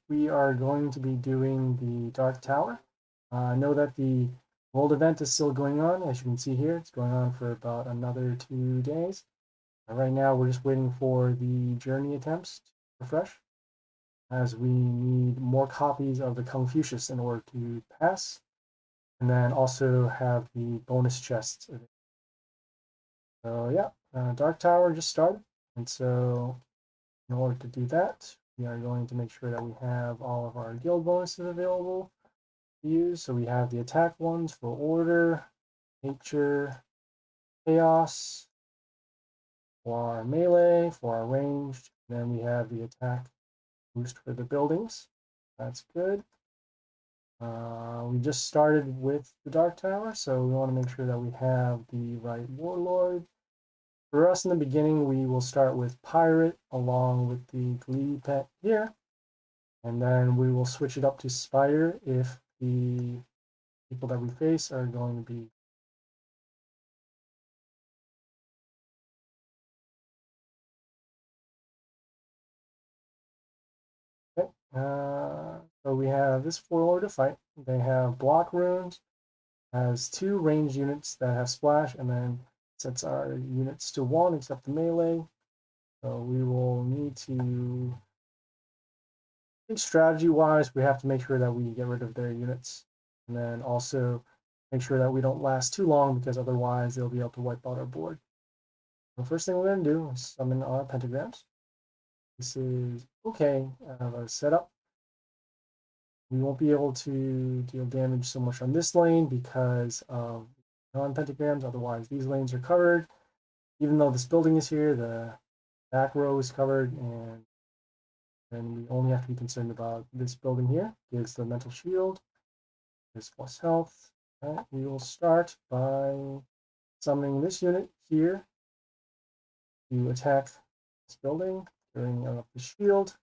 we are going to be doing the Dark Tower. I know that the world event is still going on. As you can see here, it's going on for about another 2 days. Right now, we're just waiting for the journey attempts to refresh, as we need more copies of the Confucius in order to pass, and then also have the bonus chests. So yeah, Dark Tower just started, and so in order to do that, we are going to make sure that we have all of our guild bonuses available to use. So we have the attack ones for order, nature, chaos, for our melee, for our ranged. And then we have the attack boost for the buildings. That's good. We just started with the Dark Tower, so we want to make sure that we have the right warlord. For us in the beginning, we will start with Pirate along with the Glee pet here. And then we will switch it up to Spider if the people that we face are going to be. Okay. So we have this warlord to fight. They have block runes, has 2 ranged units that have splash, and then sets our units to 1 except the melee. So we will need to, I think strategy wise, we have to make sure that we get rid of their units. And then also make sure that we don't last too long, because otherwise they'll be able to wipe out our board. The first thing we're going to do is summon our pentagrams. This is okay our setup. We won't be able to deal damage so much on this lane because of non-pentagrams. Otherwise, these lanes are covered. Even though this building is here, the back row is covered, and then we only have to be concerned about this building here. Gives the mental shield. There's plus health. All right, we will start by summoning this unit here to attack this building, turning up the shield.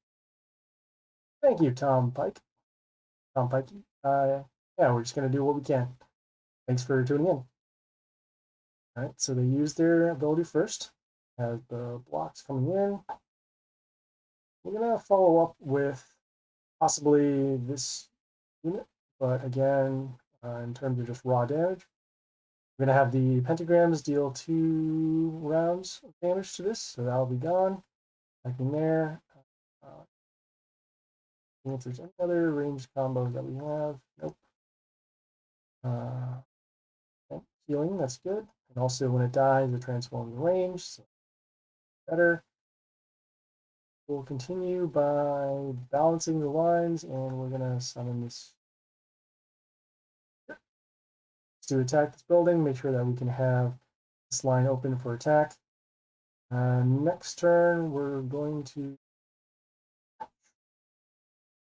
Thank you, Tom Pike. Tom Pike. Yeah, we're just going to do what we can. Thanks for tuning in. All right, so they use their ability first as the blocks coming in. We're going to follow up with possibly this unit, but again, in terms of just raw damage, we're going to have the pentagrams deal 2 rounds of damage to this, so that'll be gone. Nothing there. If there's any other ranged combos that we have, nope. Healing, that's good. And also when it dies, it transforms the range, so better. We'll continue by balancing the lines, and we're gonna summon this to attack this building. Make sure that we can have this line open for attack. Next turn, we're going to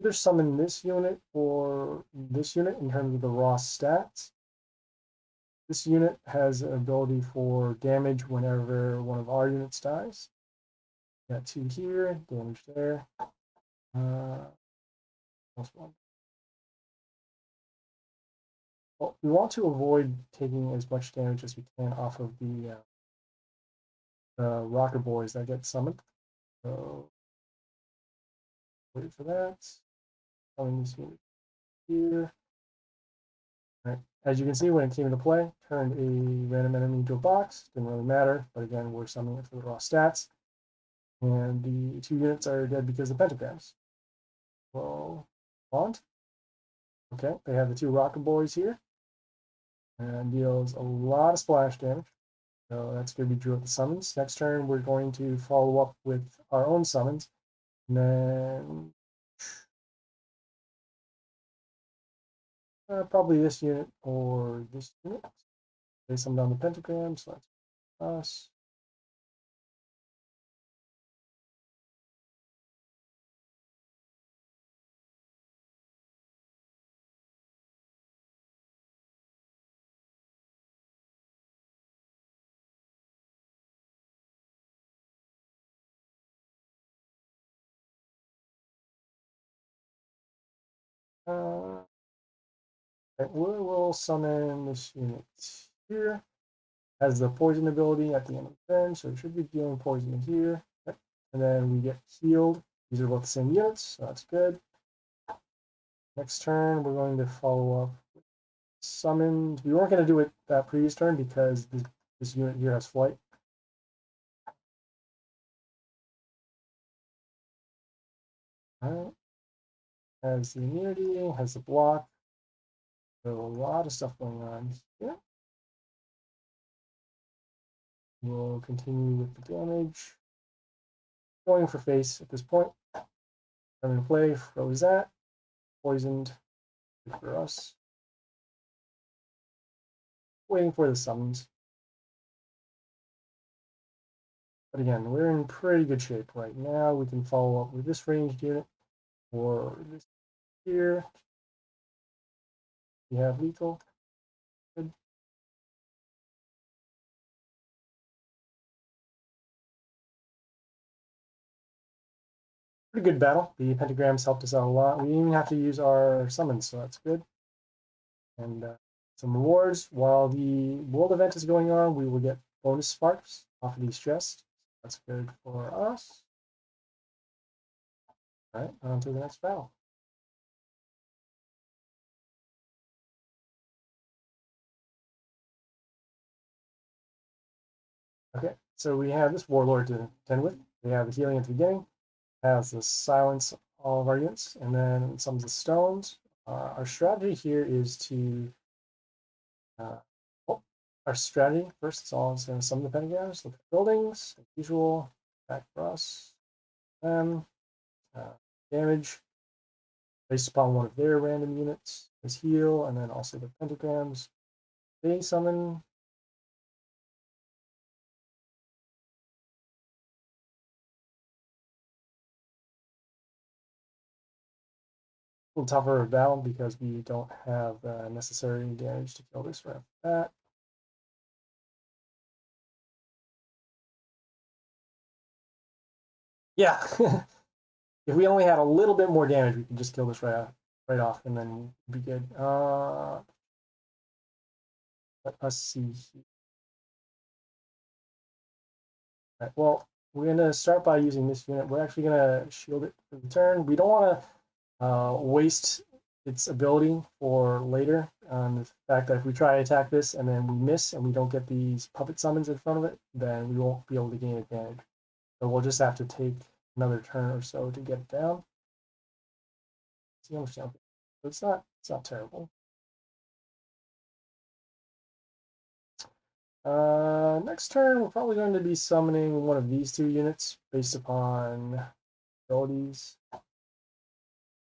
either summon this unit or this unit in terms of the raw stats. This unit has an ability for damage whenever one of our units dies. Got 2 here, damage there. Well, we want to avoid taking as much damage as we can off of the rocker boys that get summoned. So wait for that. Summon this unit here. All right. As you can see, when it came into play, turned a random enemy into a box. Didn't really matter, but again, we're summoning it for the raw stats. And the 2 units are dead because of pentagrams. Well, Bond. Okay, they have the 2 rocker boys here. And deals a lot of splash damage. So that's going to be drew up the summons. Next turn, we're going to follow up with our own summons. And then probably this unit or this unit. They summon down the pentagram, so that's us. We will summon this unit here. Has the poison ability at the end of the turn, so it should be dealing poison here. And then we get healed. These are both the same units, so that's good. Next turn, we're going to follow up with summoned. We weren't going to do it that previous turn because this unit here has flight. All right. Has the immunity, has the block. So a lot of stuff going on here. We'll continue with the damage. Going for face at this point. Coming to play, froze that. Poisoned. Good for us. Waiting for the summons. But again, we're in pretty good shape right now. We can follow up with this ranged unit or this here. We have lethal. Good. Pretty good battle. The pentagrams helped us out a lot. We didn't even have to use our summons, so that's good. And some rewards. While the world event is going on, we will get bonus sparks off of these chests. That's good for us. All right, on to the next battle. Okay, so we have this warlord to contend with. We have the healing at the beginning, has the silence all of our units, and then some of the stones. Our strategy here is to our strategy first is all going to summon the pentagrams, look at buildings, as usual, attack for us, them, damage based upon one of their random units as heal, and then also the pentagrams. They summon. A little tougher of battle because we don't have necessary damage to kill this right off the bat. Yeah, if we only had a little bit more damage, we could just kill this right off, and then be good. Let us see. Right, well, we're gonna start by using this unit. We're actually gonna shield it for the turn. We don't want to waste its ability for later. The fact that if we try to attack this and then we miss and we don't get these puppet summons in front of it, then we won't be able to gain advantage. So we'll just have to take another turn or so to get it down. See how much damage. So it's not terrible. Next turn, we're probably going to be summoning one of these two units based upon abilities.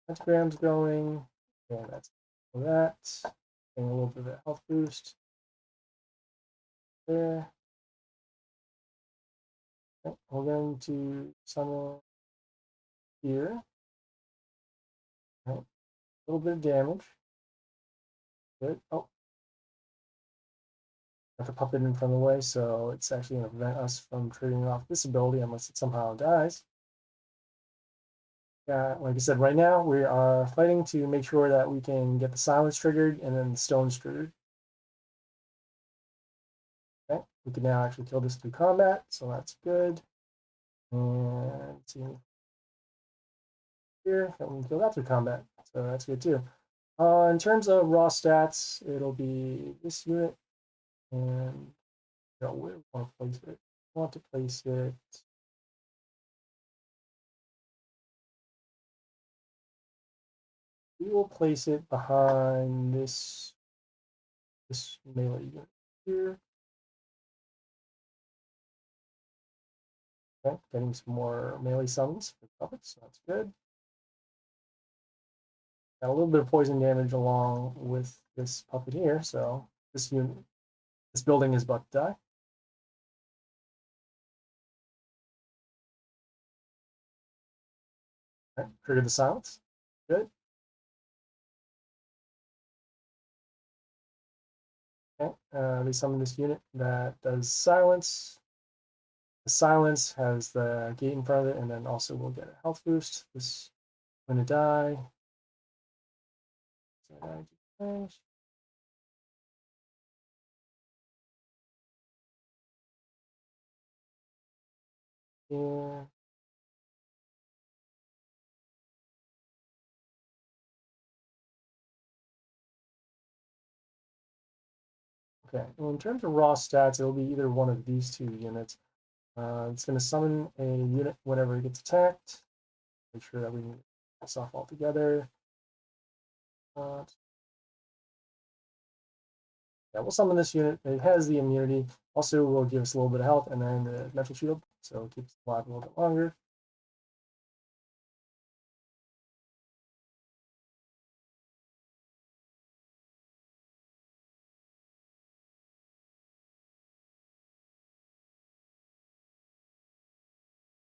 Pentagram's going, and that's that. Getting a little bit of a health boost there. Okay, we're going to summon here. Right. A little bit of damage. Good. Oh, got the puppet in front of the way, so it's actually going to prevent us from triggering off this ability unless it somehow dies. Yeah, like I said, right now we are fighting to make sure that we can get the silence triggered and then the stones triggered. Okay, we can now actually kill this through combat, so that's good. And see here, and we can kill that through combat, so that's good too. In terms of raw stats, it'll be this unit, and where we want to place it. We want to place it. We will place it behind this melee unit here. Okay, getting some more melee summons for puppets, so that's good. Got a little bit of poison damage along with this puppet here, so this building is about to die. Okay, trigger the silence. Good. Okay, they summon this unit that does silence. The silence has the gate in front of it, and then also we'll get a health boost. This is going to die. Yeah. Okay, well, in terms of raw stats, it'll be either one of these two units. It's going to summon a unit whenever it gets attacked. Make sure that we can get this off altogether. Uh, yeah, we'll summon this unit. It has the immunity. Also, will give us a little bit of health and then the mental shield, so it keeps us alive a little bit longer.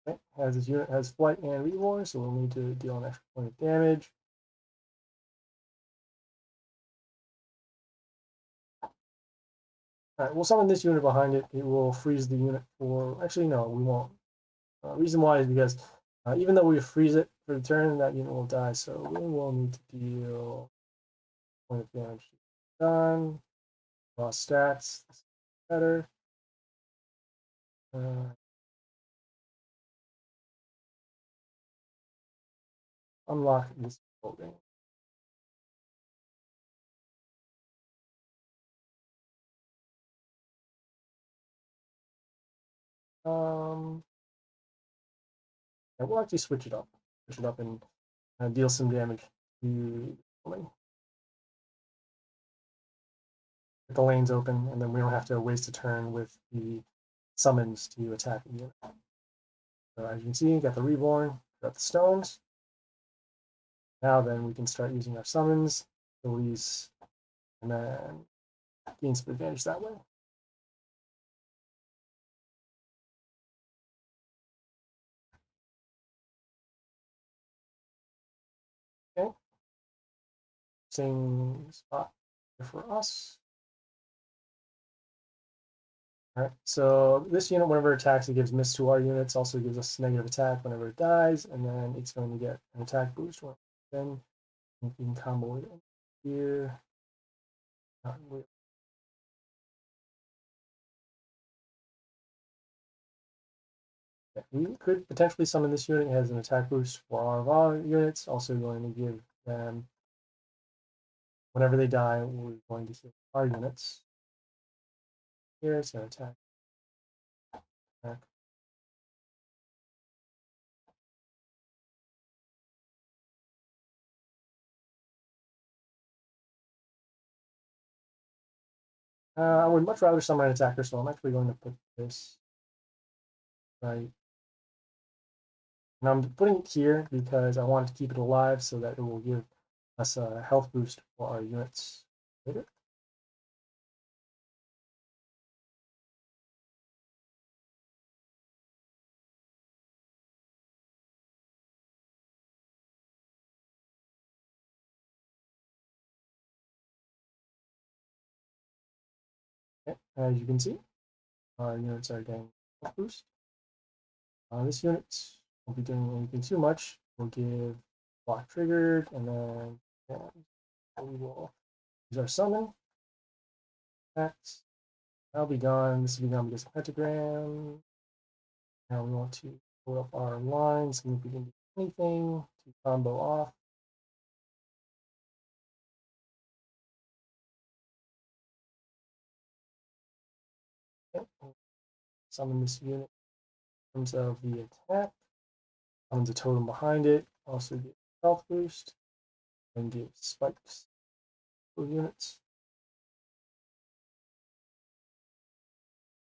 Okay. As this unit has flight and reborn, so we'll need to deal an extra point of damage. All right, we'll summon this unit behind it. It will freeze the unit for. Actually, no, we won't. Reason why is because even though we freeze it for the turn, that unit will die. So we will need to deal point of damage. Done. Raw stats. Better. Unlock this building. Um, and we'll actually switch it up. Switch it up and deal some damage to get the lanes open, and then we don't have to waste a turn with the summons to attack the unit. So as you can see, got the reborn, got the stones. Now then we can start using our summons, release, and then gain some advantage that way. Okay. Same spot for us. All right, so this unit, whenever it attacks, it gives miss to our units, also gives us negative attack whenever it dies, and then it's going to get an attack boost. Then we can combo it here. We could potentially summon this unit. It has an attack boost for all of our units, also going to give them, whenever they die, we're going to heal our units. Here, it's going to attack. Attack. I would much rather summon an attacker, so I'm actually going to put this right. And I'm putting it here because I want to keep it alive so that it will give us a health boost for our units later. Okay. As you can see, our units are getting health boost. This unit won't be doing anything too much. We'll give block triggered, and then we will use our summon. Attacks. That'll be gone. This will be gone because of pentagram. Now we want to pull up our lines, and if we can do anything to combo off. Okay. Summon this unit in terms of the attack. Summons a totem behind it. Also get health boost. And give spikes for units.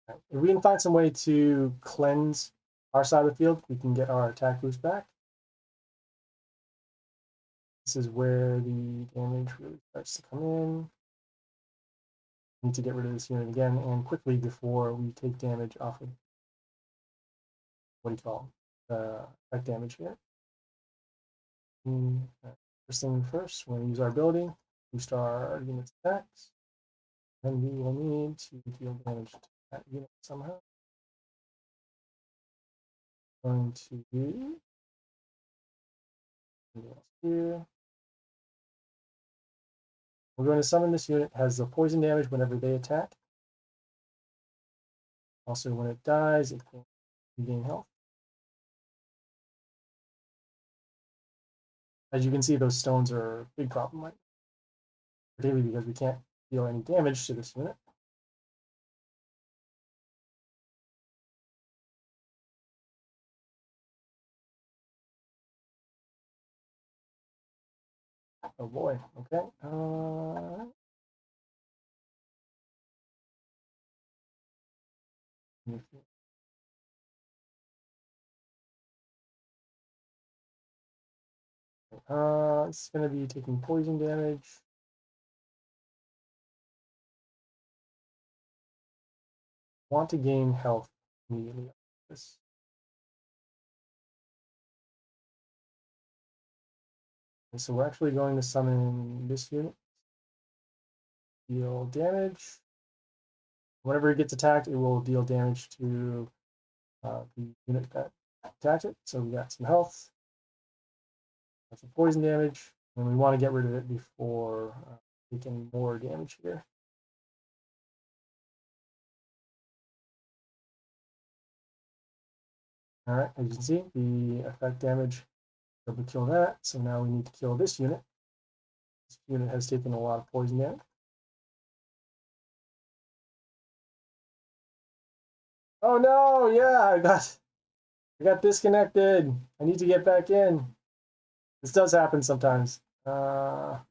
Right. If we can find some way to cleanse our side of the field, we can get our attack boost back. This is where the damage really starts to come in. Need to get rid of this unit again and quickly before we take damage off of, what do you call effect damage here. First thing first, we're going to use our ability, boost our unit's attacks. Then we will need to deal damage to that unit somehow. Going to do here. We're going to summon this unit. It has the poison damage whenever they attack. Also, when it dies, it can regain health. As you can see, those stones are a big problem, right? Particularly because we can't deal any damage to this unit. Oh boy. Okay. It's going to be taking poison damage. Want to gain health immediately. This. And so we're actually going to summon this unit. Deal damage. Whenever it gets attacked, it will deal damage to the unit that attacked it. So we got some health. Got some poison damage. And we want to get rid of it before taking more damage here. All right, as you can see, the effect damage will kill that. So now we need to kill this unit. This unit has taken a lot of poison damage. Oh no, yeah, I got disconnected. I need to get back in. This does happen sometimes. All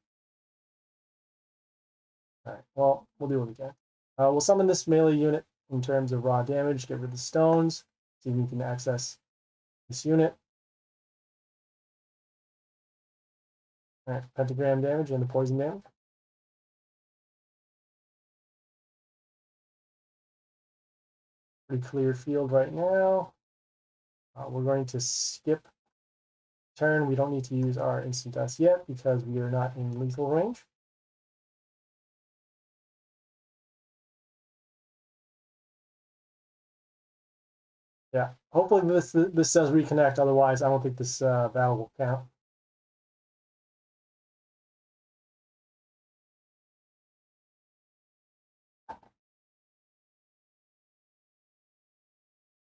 right, well, we'll do what we can. We'll summon this melee unit in terms of raw damage, get rid of the stones, see if we can access this unit. All right, pentagram damage and the poison damage. Pretty clear field right now. We're going to skip turn. We don't need to use our instant dust yet because we are not in lethal range. Yeah, hopefully this does reconnect. Otherwise, I don't think this battle will count.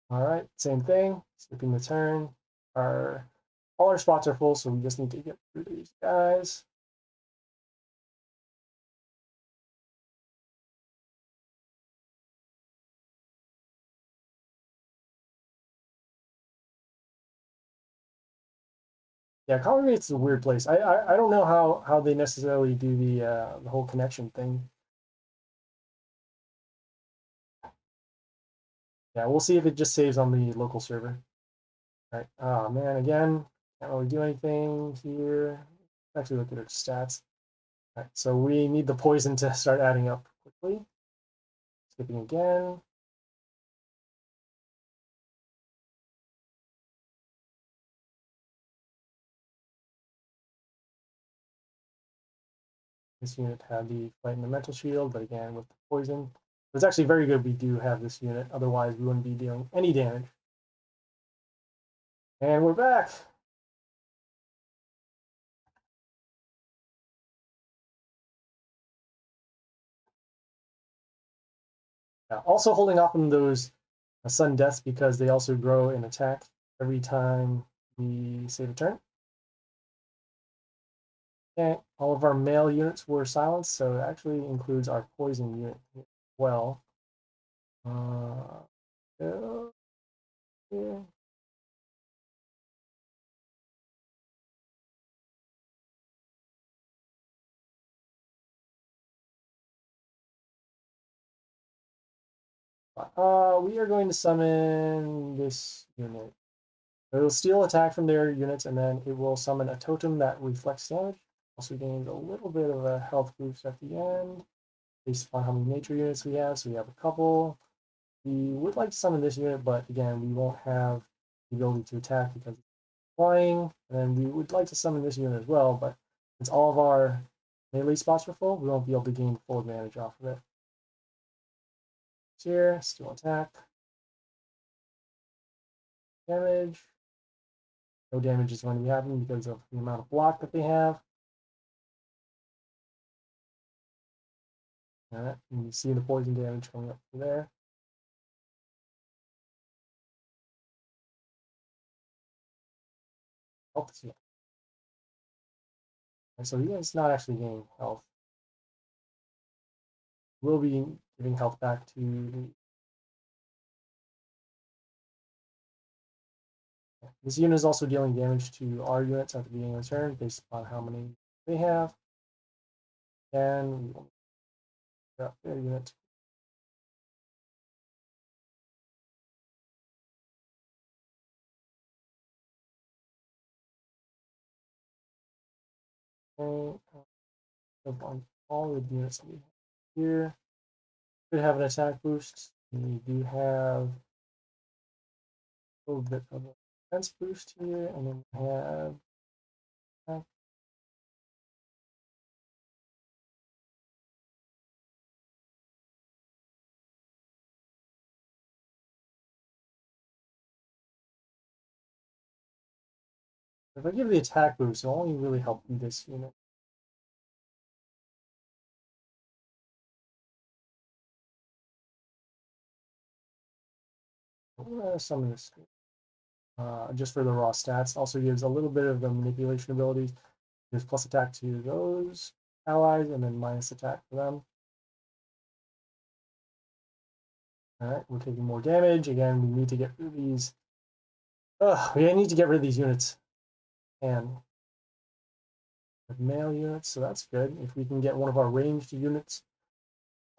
All right, same thing. Skipping the turn. All our spots are full, so we just need to get through these guys. Yeah, Congregate's a weird place. I don't know how they necessarily do the whole connection thing. Yeah, we'll see if it just saves on the local server. All right. Oh man, again, can't really do anything here. Actually, look at our stats. All right, so we need the poison to start adding up quickly. Skipping again. This unit had the fight in the mental shield, but again, with the poison, it's actually very good we do have this unit. Otherwise, we wouldn't be dealing any damage. And we're back. Also holding off on those sudden deaths because they also grow in attack every time we save a turn. Okay, all of our male units were silenced, so it actually includes our poison unit as well. Yeah. We are going to summon this unit. It will steal attack from their units, and then it will summon a totem that reflects damage. Also gains a little bit of a health boost at the end, based upon how many nature units we have. So we have a couple. We would like to summon this unit, but again, we won't have the ability to attack because it's flying. And we would like to summon this unit as well, but since all of our melee spots are full, we won't be able to gain full advantage off of it. Here, still attack. Damage. No damage is going to be happening because of the amount of block that they have. All right, and you see the poison damage coming up from there. Health is not. And so he is not actually gaining health. We'll be giving health back to the. This unit is also dealing damage to our units at the beginning of the turn based upon how many they have, and we will drop their units. Okay, on all the units that we have here. Could have an attack boost. We do have a little bit of a defense boost here, and then we have attack. If I give the attack boost, it'll only really help this unit. Summon this just for the raw stats. Also gives a little bit of the manipulation abilities. Gives plus attack to those allies and then minus attack for them. All right, we're taking more damage. Again, we need to get rid of these. We need to get rid of these units. And male units, so that's good. If we can get one of our ranged units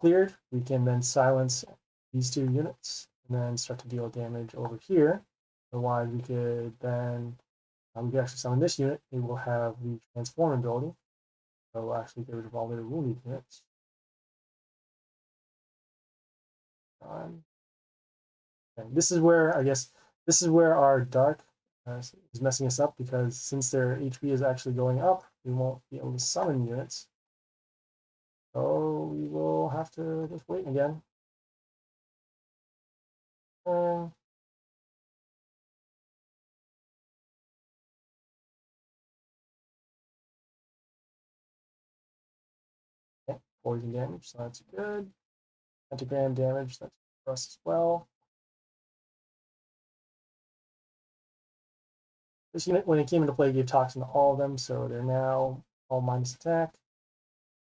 cleared, we can then silence these two units and then start to deal damage over here. Otherwise, we could then we can actually summon this unit. It will have the transform ability. So we'll actually get rid of all their wounded units. And this is where this is where our dark is messing us up, because since their HP is actually going up, we won't be able to summon units. So we will have to just wait again. Okay, poison damage, so that's good. Pentagram damage, that's for us as well. This unit, when it came into play, gave toxin to all of them, so they're now all minus attack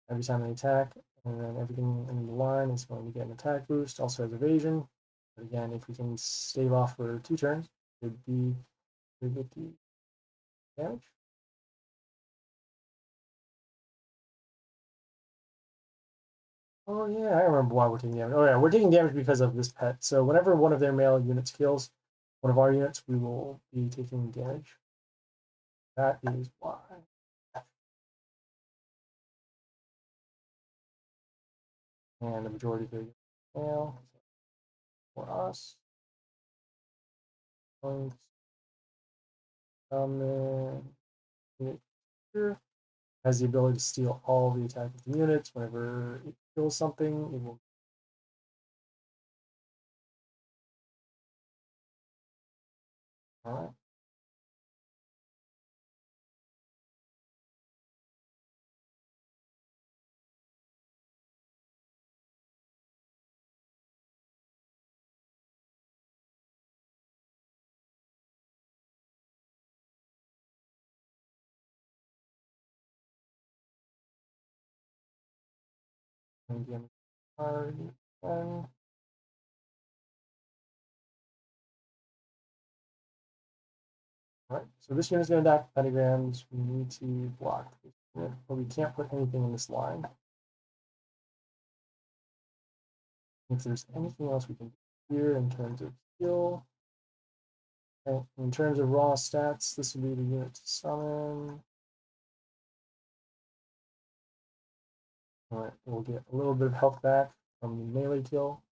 every time they attack, and then everything in the line is going to get an attack boost. Also has evasion. But again, if we can stave off for 2 turns, it would be 350 damage. Oh yeah, I remember why we're taking damage. Oh yeah, we're taking damage because of this pet. So whenever one of their male units kills one of our units, we will be taking damage. That is why. And the majority of their male for us. Unit here has the ability to steal all the attack of the units. Whenever it kills something, it will. All right. And again, all right, so this unit's going to die for pentagrams. We need to block this unit, but we can't put anything in this line. If there's anything else we can do here in terms of skill, okay, in terms of raw stats, this would be the unit to summon. All right, we'll get a little bit of health back from the melee kill.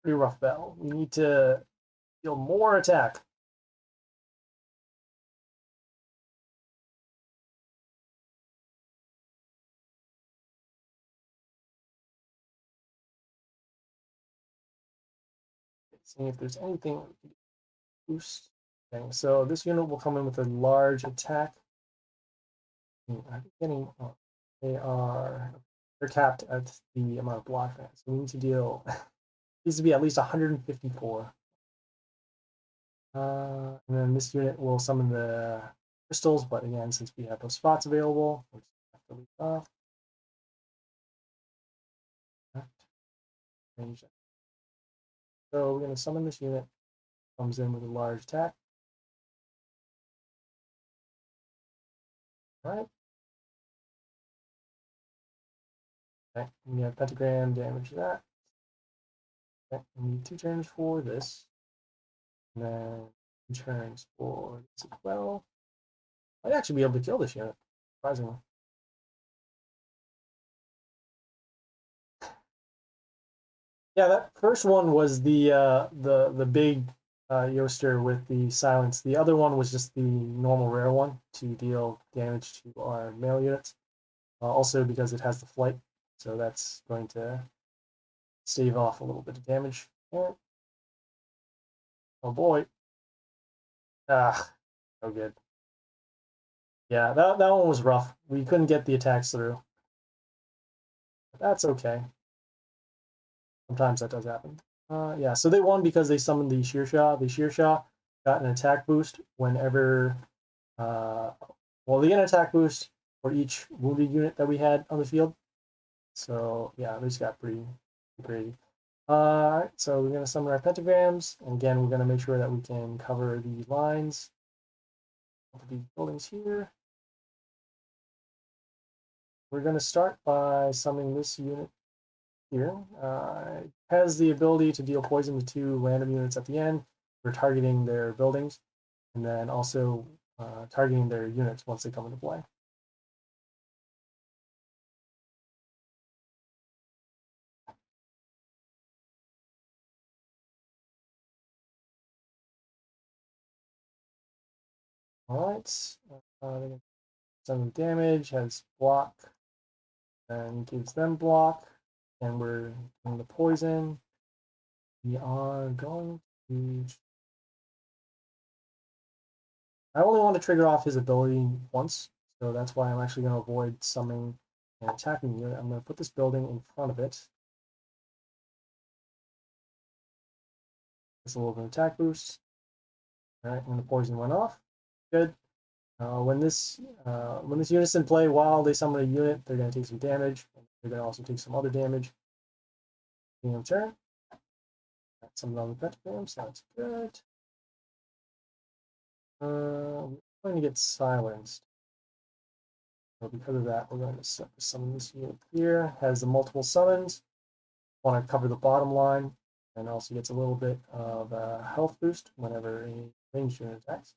Pretty rough battle. We need to deal more attack. See if there's anything we can boost. Okay, so this unit will come in with a large attack. I'm getting, oh, they're capped at the amount of block that. So we need to deal, needs to be at least 154. And then this unit will summon the crystals, but again, since we have those spots available, we'll just have to leave off. So we're going to summon this unit, comes in with a large attack. All right. Okay, we have pentagram damage that. Okay, we need 2 turns for this. And then 2 turns for this as well. I'd actually be able to kill this unit, surprisingly. Yeah, that first one was the big Yoster with the silence. The other one was just the normal rare one to deal damage to our melee units. Also because it has the flight, so that's going to stave off a little bit of damage. Oh boy. Ah, no good. Yeah, that one was rough. We couldn't get the attacks through. But that's okay. Sometimes that does happen. Yeah, so they won because they summoned the Shearshah. The Shearshah got an attack boost whenever. Well, they get an attack boost for each wounded unit that we had on the field. So yeah, they just got pretty crazy. So we're gonna summon our pentagrams, and again, we're gonna make sure that we can cover the lines of the buildings here. We're gonna start by summoning this unit here. It has the ability to deal poison to 2 random units at the end. We're targeting their buildings, and then also targeting their units once they come into play. All right, some damage, has block, and gives them block, and we're doing the poison. We are going to. I only want to trigger off his ability once, so that's why I'm actually going to avoid summoning and attacking unit. I'm going to put this building in front of it. Just a little bit of attack boost. All right, and the poison went off. Good. When this unit's in play while they summon a unit, they're going to take some damage. They're going to also take some other damage. Beginning of turn. Summon on the pentagram, so that's good. We're going to get silenced. So because of that, we're going to summon this unit here. Has the multiple summons. Want to cover the bottom line, and also gets a little bit of a health boost whenever a ranged unit attacks.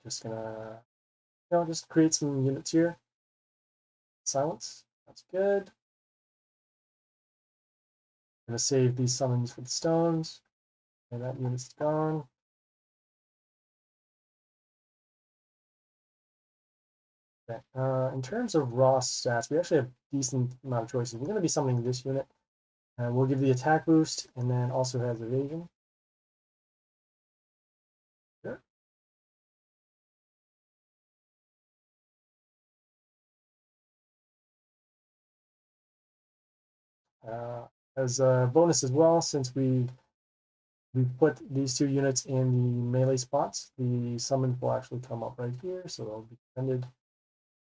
Just gonna, just create some units here. Silence. That's good. Gonna save these summons for the stones, and that unit's gone. Okay. In terms of raw stats, we actually have a decent amount of choices. We're going to be summoning this unit. We'll give the attack boost, and then also has evasion. Sure. As a bonus as well, since we put these 2 units in the melee spots, the summons will actually come up right here, so they'll be defended.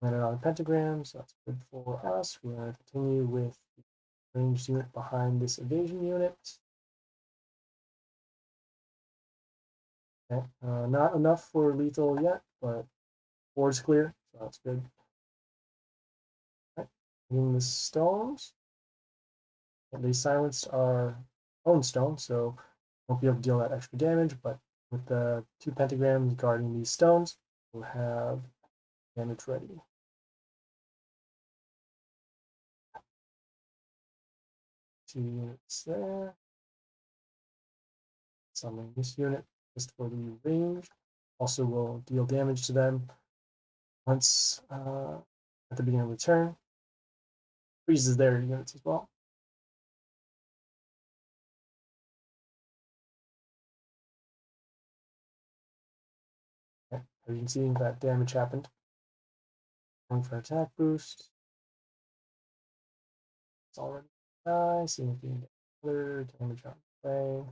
Landed on a pentagram, so that's good for us. We're going to continue with the ranged unit behind this evasion unit. Okay. Not enough for lethal yet, but board's clear, so that's good. Okay. Getting the stones. And they silenced our own stone, so won't be able to deal that extra damage, but with the 2 pentagrams guarding these stones, we'll have damage ready. Two units there. Summon this unit just for the range. Also will deal damage to them once at the beginning of the turn. Freezes their units as well. Okay. As you can see, that damage happened. Going for attack boost. It's already nice. Seeing if you can get other damage on the way.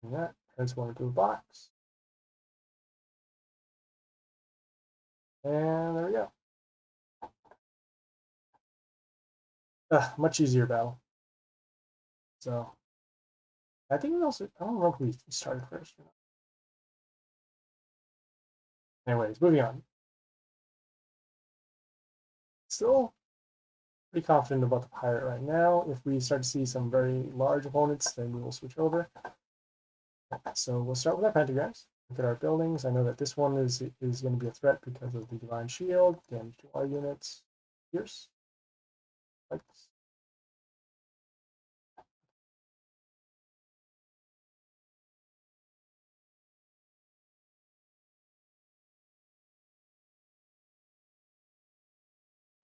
And that transform into a box. And there we go. Much easier battle. So I think we also, I don't know if we started first or not. Anyways, moving on. Still pretty confident about the pirate right now. If we start to see some very large opponents, then we will switch over. So we'll start with our pentagrams. Look at our buildings. I know that this one is going to be a threat because of the divine shield, damage to our units, pierce, spikes.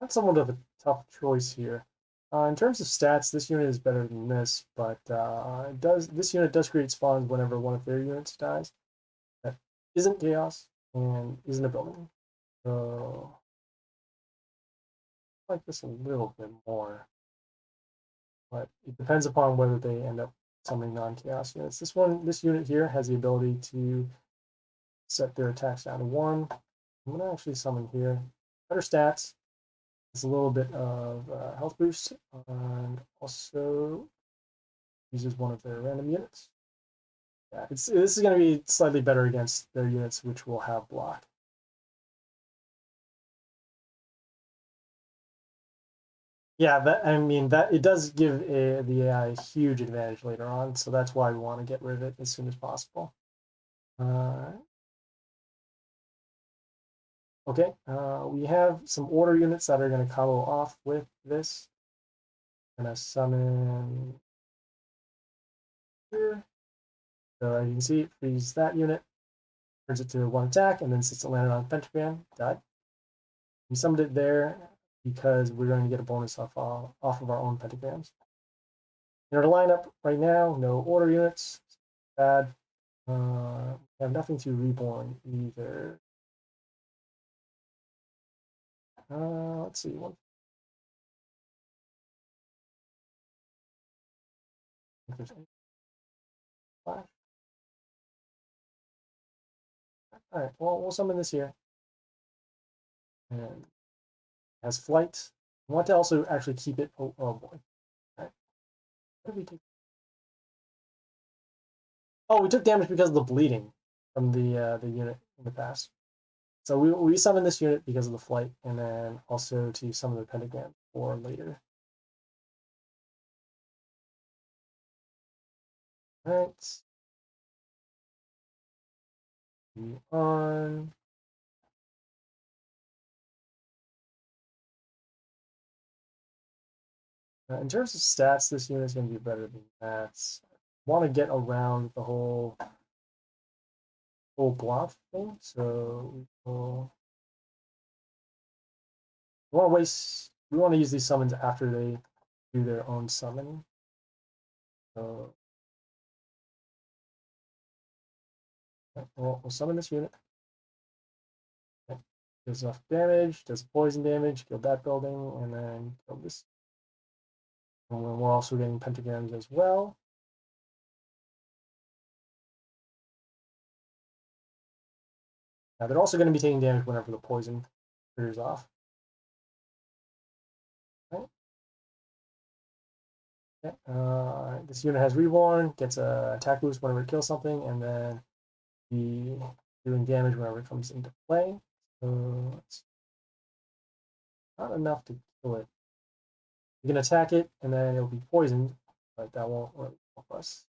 That's somewhat of a tough choice here. In terms of stats, this unit is better than this, but this unit does create spawns whenever one of their units dies. That isn't chaos and isn't a building. So I like this a little bit more, but it depends upon whether they end up summoning non-chaos units. This unit here has the ability to set their attacks down to 1. I'm gonna actually summon here. Better stats. It's a little bit of health boost, and also uses one of their random units. Yeah, this is going to be slightly better against their units, which will have block. Yeah, I mean that it does give the AI a huge advantage later on, so that's why we want to get rid of it as soon as possible. Okay, we have some order units that are going to combo off with this. I'm going to summon here. So as you can see, it frees that unit, turns it to 1 attack, and then since it landed on pentagram, died. We summoned it there because we're going to get a bonus off of our own pentagrams. In our lineup right now, no order units. Bad. We have nothing to reborn either. Let's see. One. If there's any flash. All right. Well, we'll summon this here. And it has flight. I want to also actually keep it. Oh boy. All right. What did we take? Oh, we took damage because of the bleeding from the unit in the past. So we summon this unit because of the flight, and then also to summon the pentagram for later. All right. Move on. In terms of stats, this unit is going to be better than that. Want to get around the whole block thing, so we want to waste. We want to use these summons after they do their own summon. So we'll summon this unit. Okay. Does enough damage, does poison damage, kill that building, and then kill this. And we're also getting pentagrams as well. Now they're also going to be taking damage whenever the poison clears off. Okay. Okay. This unit has Reborn, gets a attack boost whenever it kills something, and then be doing damage whenever it comes into play. So it's not enough to kill it. You can attack it, and then it'll be poisoned, but that won't really help us.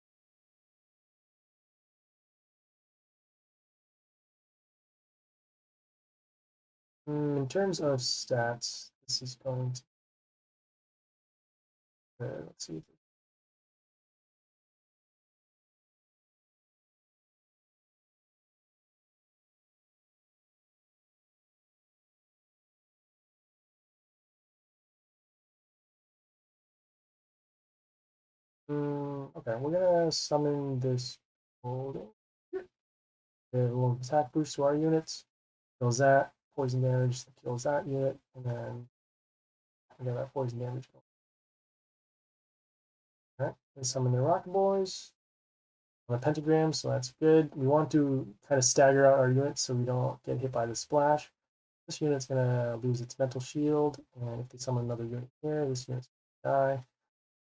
In terms of stats, this is going to let's see. Okay, we're gonna summon this holding. We have a little attack boost to our units. Kills that, poison damage that kills that unit, and then we got that poison damage going. Alright, let's summon the Rocket Boys. on a pentagram, so that's good. We want to kind of stagger out our units so we don't get hit by the splash. This unit's going to lose its mental shield, and if they summon another unit here, this unit's going to die.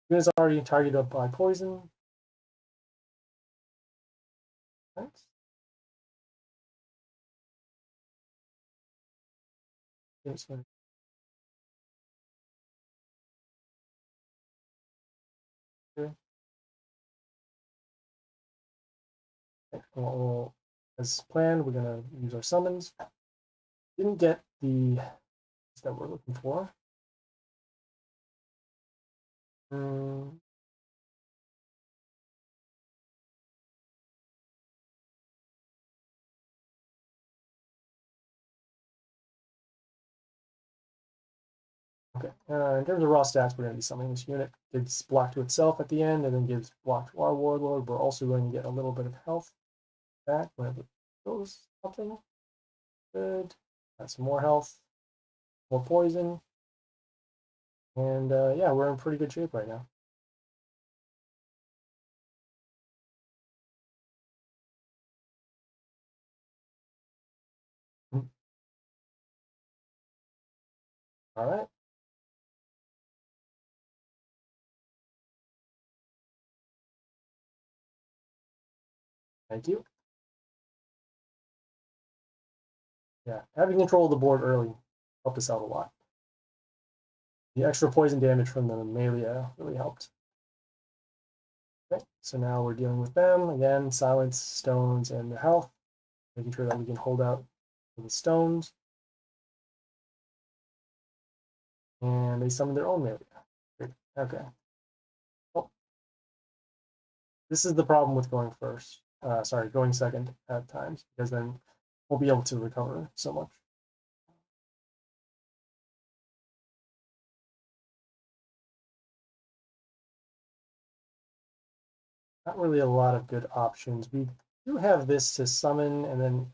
Unit's already targeted by poison. Thanks. Unit's going to well, as planned, we're going to use our summons. Didn't get the that we're looking for. Okay, in terms of raw stats, we're going to be summoning this unit. Gives block to itself at the end, and then gives block to our warlord. We're also going to get a little bit of health back whenever it goes something. Good. Got some more health, more poison. And yeah, we're in pretty good shape right now. All right. Thank you. Yeah, having control of the board early helped us out a lot. The extra poison damage from the Melia really helped. Okay, so now we're dealing with them. Again, silence, stones, and the health. Making sure that we can hold out for the stones. And they summon their own Melia. Okay. Well, this is the problem with going first. Sorry, going second at times, because then we'll be able to recover so much. Not really a lot of good options. We do have this to summon, and then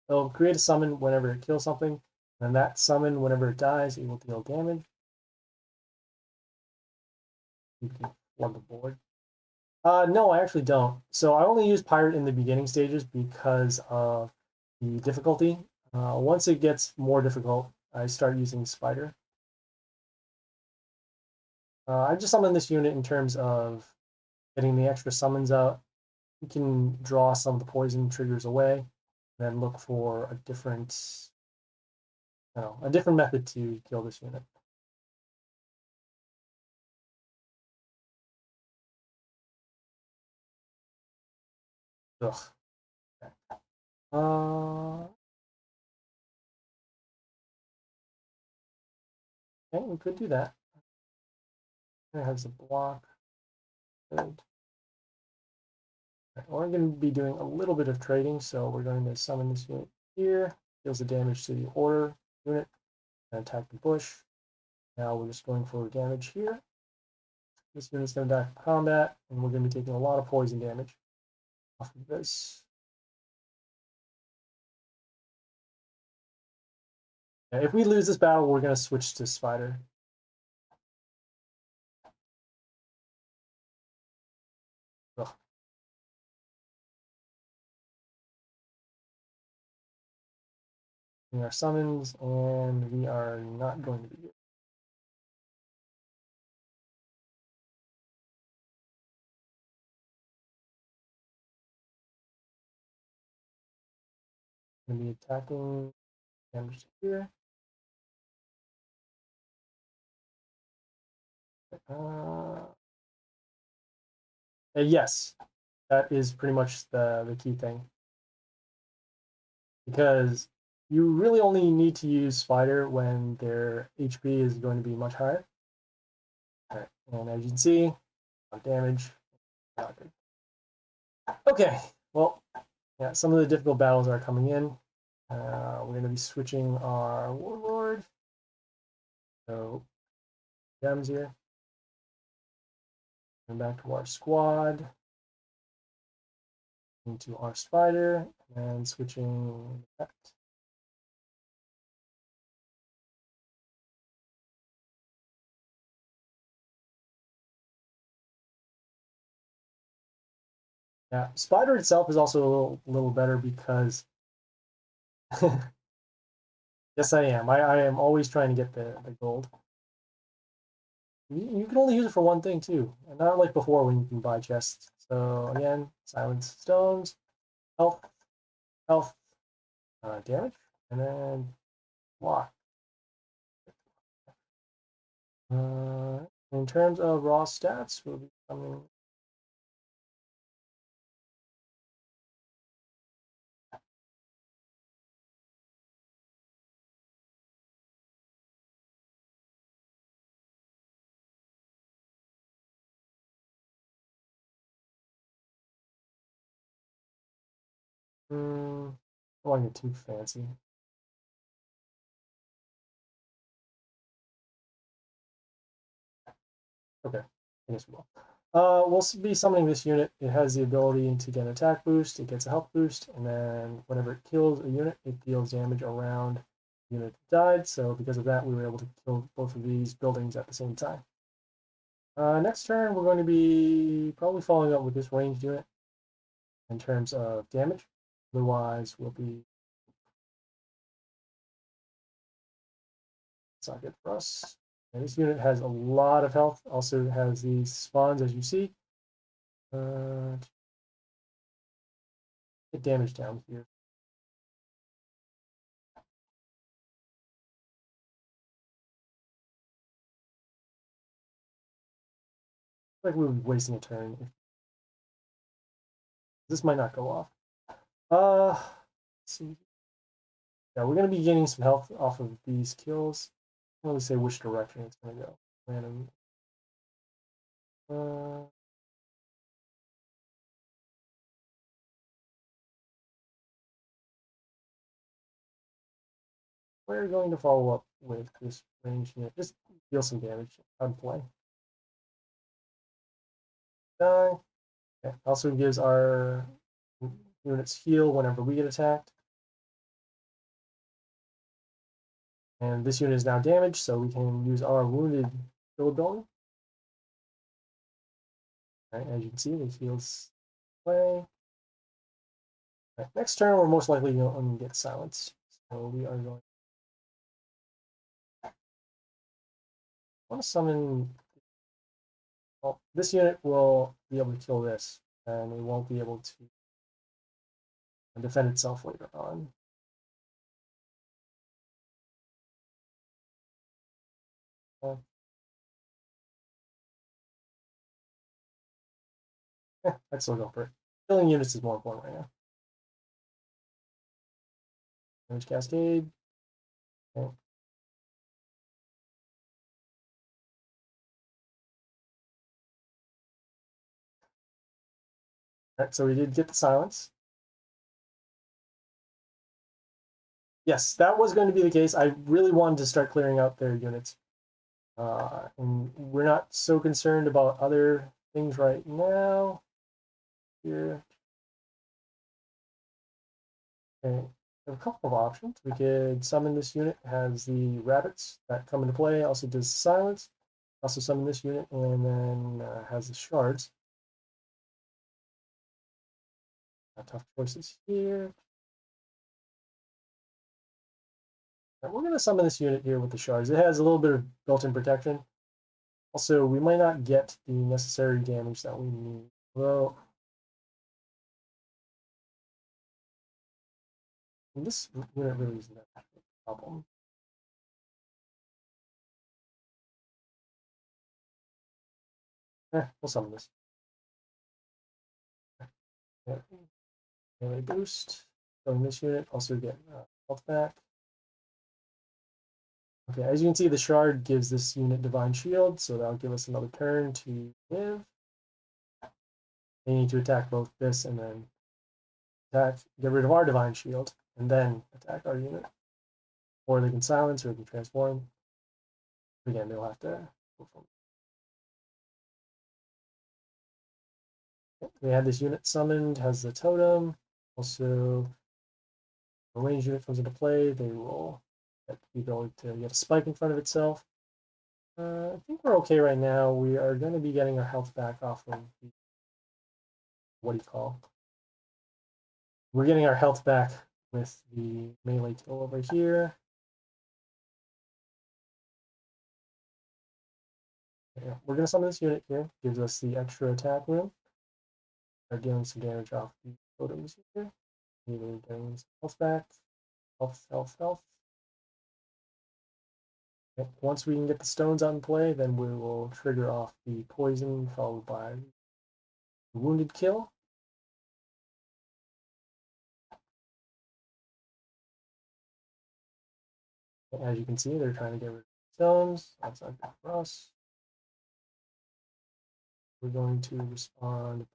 it'll create a summon whenever it kills something, and that summon, whenever it dies, it will deal damage. You can flood the board. No, I actually don't. So I only use Pirate in the beginning stages because of the difficulty. Once it gets more difficult, I start using Spider. I just summon this unit in terms of getting the extra summons out. You can draw some of the poison triggers away, and then look for a different, a different method to kill this unit. Ugh. Okay. Okay, we could do that. It has a block. Good. We're going to be doing a little bit of trading, so we're going to summon this unit here. Deals the damage to the order unit and attack the bush. Now we're just going for damage here. This unit's going to die from combat, and we're going to be taking a lot of poison damage off of this. And if we lose this battle, we're going to switch to Spider. Ugh. Our summons, and we are not going to be good. Going to be attacking damage here. Yes, that is pretty much the key thing. Because you really only need to use Spider when their HP is going to be much higher. All right, and as you can see, damage. Not good. Okay, well, yeah, some of the difficult battles are coming in. We're going to be switching our warlord. So, gems here. Going back to our squad. Into our Spider, and switching that. Yeah, Spider itself is also a little better because yes, I am. I am always trying to get the gold. You can only use it for one thing too, and not like before when you can buy chests. So again, silence stones, health, health, damage, and then block. In terms of raw stats, we'll be coming. I don't want to get too fancy. Okay, I guess we will. We'll be summoning this unit. It has the ability to get an attack boost, it gets a health boost, and then whenever it kills a unit, it deals damage around the unit that died. So because of that, we were able to kill both of these buildings at the same time. Next turn, we're going to be probably following up with this ranged unit in terms of damage. Otherwise, we'll be... It's not good for us. And this unit has a lot of health. Also has these spawns, as you see. Get damage down here. Like we would be wasting a turn. This might not go off. Let's see. Yeah, we're going to be gaining some health off of these kills. I don't really say which direction it's going to go. Random. We're going to follow up with this range unit. Just deal some damage on play. Die. Okay. Also gives our units heal whenever we get attacked. And this unit is now damaged, so we can use our wounded heal ability. Right, as you can see, it heals play. Right, next turn, we're most likely going to get silence. So we are going. I want to summon. Well, this unit will be able to kill this, and it won't be able to defend itself later on. I'd still go for it. Killing units is more important right now. Damage cascade. Okay. Alright, so we did get the silence. Yes, that was going to be the case. I really wanted to start clearing out their units. And we're not so concerned about other things right now. Here. Okay. We have a couple of options. We could summon this unit. It has the rabbits that come into play. Also does silence. Also summon this unit, and then has the shards. Tough choices here. Right, we're going to summon this unit here with the shards. It has a little bit of built-in protection. Also, we might not get the necessary damage that we need. Well, this unit really isn't that much of a problem. We'll summon this. Melee boost. Summon this unit. Also get health back. Okay, as you can see, the shard gives this unit divine shield, so that'll give us another turn to live. They need to attack both this and then attack, get rid of our divine shield, and then attack our unit. Or they can silence, or they can transform. Again, they'll have to go from. We had this unit summoned, has the totem. Also, the range unit comes into play. They will get the ability to get a spike in front of itself. I think we're okay right now. We are going to be getting our health back off of the what do you call? We're getting our health back with the melee kill over here. Yeah, we're going to summon this unit here. Gives us the extra attack room. Are dealing some damage off the totems here. Either getting some health back. Health. Okay. Once we can get the stones out in play, then we will trigger off the poison, followed by the wounded kill. As you can see, they're trying to get rid of the stones. That's not good for us. We're going to respond.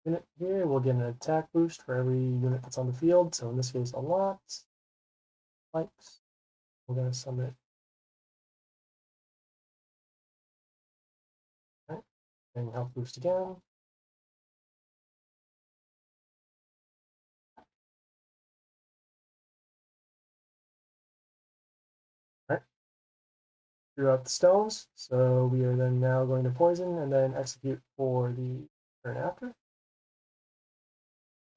Unit here, we'll get an attack boost for every unit that's on the field. So in this case, a lot. Likes. We're going to summon it. All right. And health boost again. All right. Drew out the stones. So we are then now going to poison and then execute for the turn after.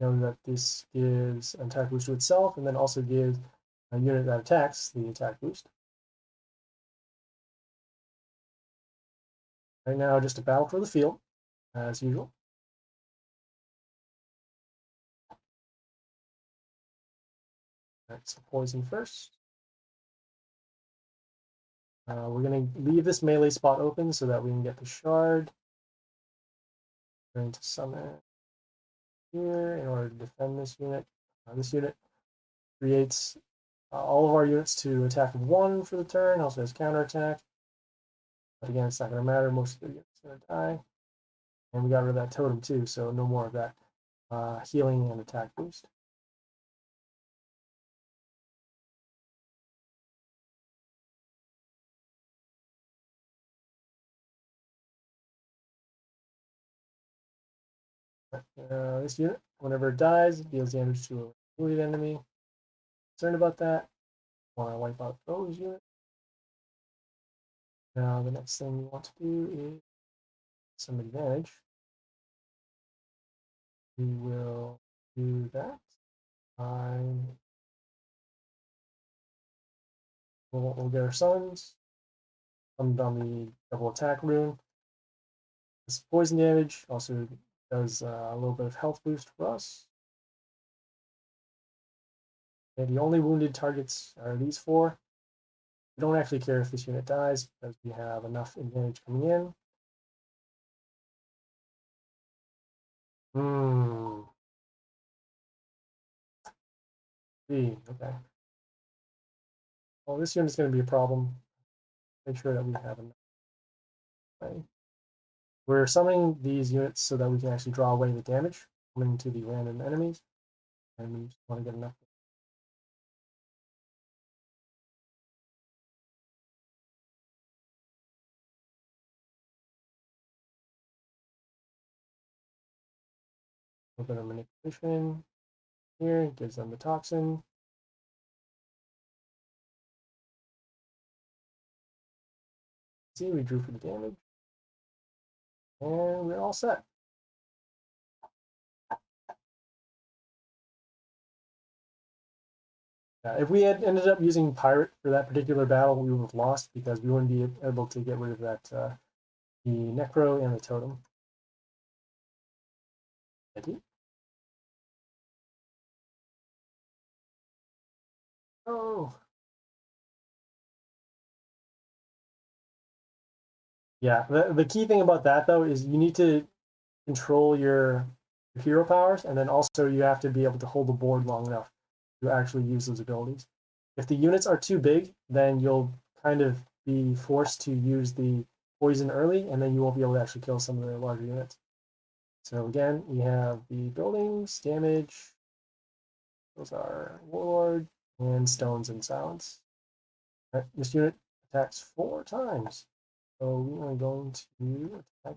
Know that this gives an attack boost to itself and then also gives a unit that attacks the attack boost. Right now, just a battle for the field, as usual. All right, so poison first. We're going to leave this melee spot open so that we can get the shard. We're going to summon it here in order to defend this unit. This unit creates all of our units to attack 1 for the turn, also has counterattack. But again, it's not going to matter. Most of the units are going to die. And we got rid of that totem too, so no more of that healing and attack boost. This unit, whenever it dies, it deals damage to a wounded enemy. Concerned about that. Want to wipe out those units. Now the next thing we want to do is some advantage. We will do that. We'll get our summons. Summoned on the double attack rune. This poison damage also does a little bit of health boost for us. And the only wounded targets are these 4. We don't actually care if this unit dies because we have enough advantage coming in. Okay. Well, this unit's going to be a problem. Make sure that we have enough. Okay. We're summoning these units so that we can actually draw away the damage coming to the random enemies. And we just want to get enough. A little bit of manipulation here. It gives them the toxin. See, we drew for the damage. And we're all set. If we had ended up using Pirate for that particular battle, we would have lost because we wouldn't be able to get rid of that the Necro and the Totem. Thank you. Oh. Yeah, the key thing about that, though, is you need to control your hero powers, and then also you have to be able to hold the board long enough to actually use those abilities. If the units are too big, then you'll kind of be forced to use the poison early, and then you won't be able to actually kill some of the larger units. So again, we have the buildings, damage. Those are Warlord, and stones and silence. Right, this unit attacks 4 times. So we are going to attack.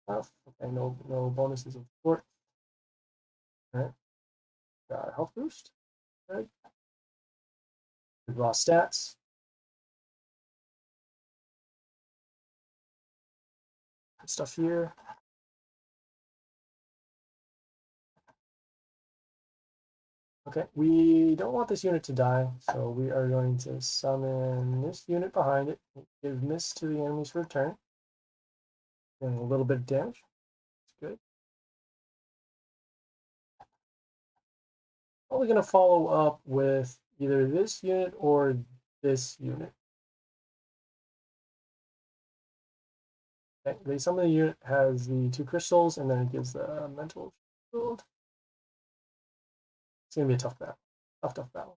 Okay, no bonuses of support. All right, got a health boost. Right. We draw stats. stuff here. Okay, we don't want this unit to die, so we are going to summon this unit behind it, give miss to the enemies for a turn, and a little bit of damage. That's good. Probably going to follow up with either this unit or this unit. Okay, some of the unit has the 2 crystals, and then it gives the mental shield. It's going to be a tough battle. Tough battle.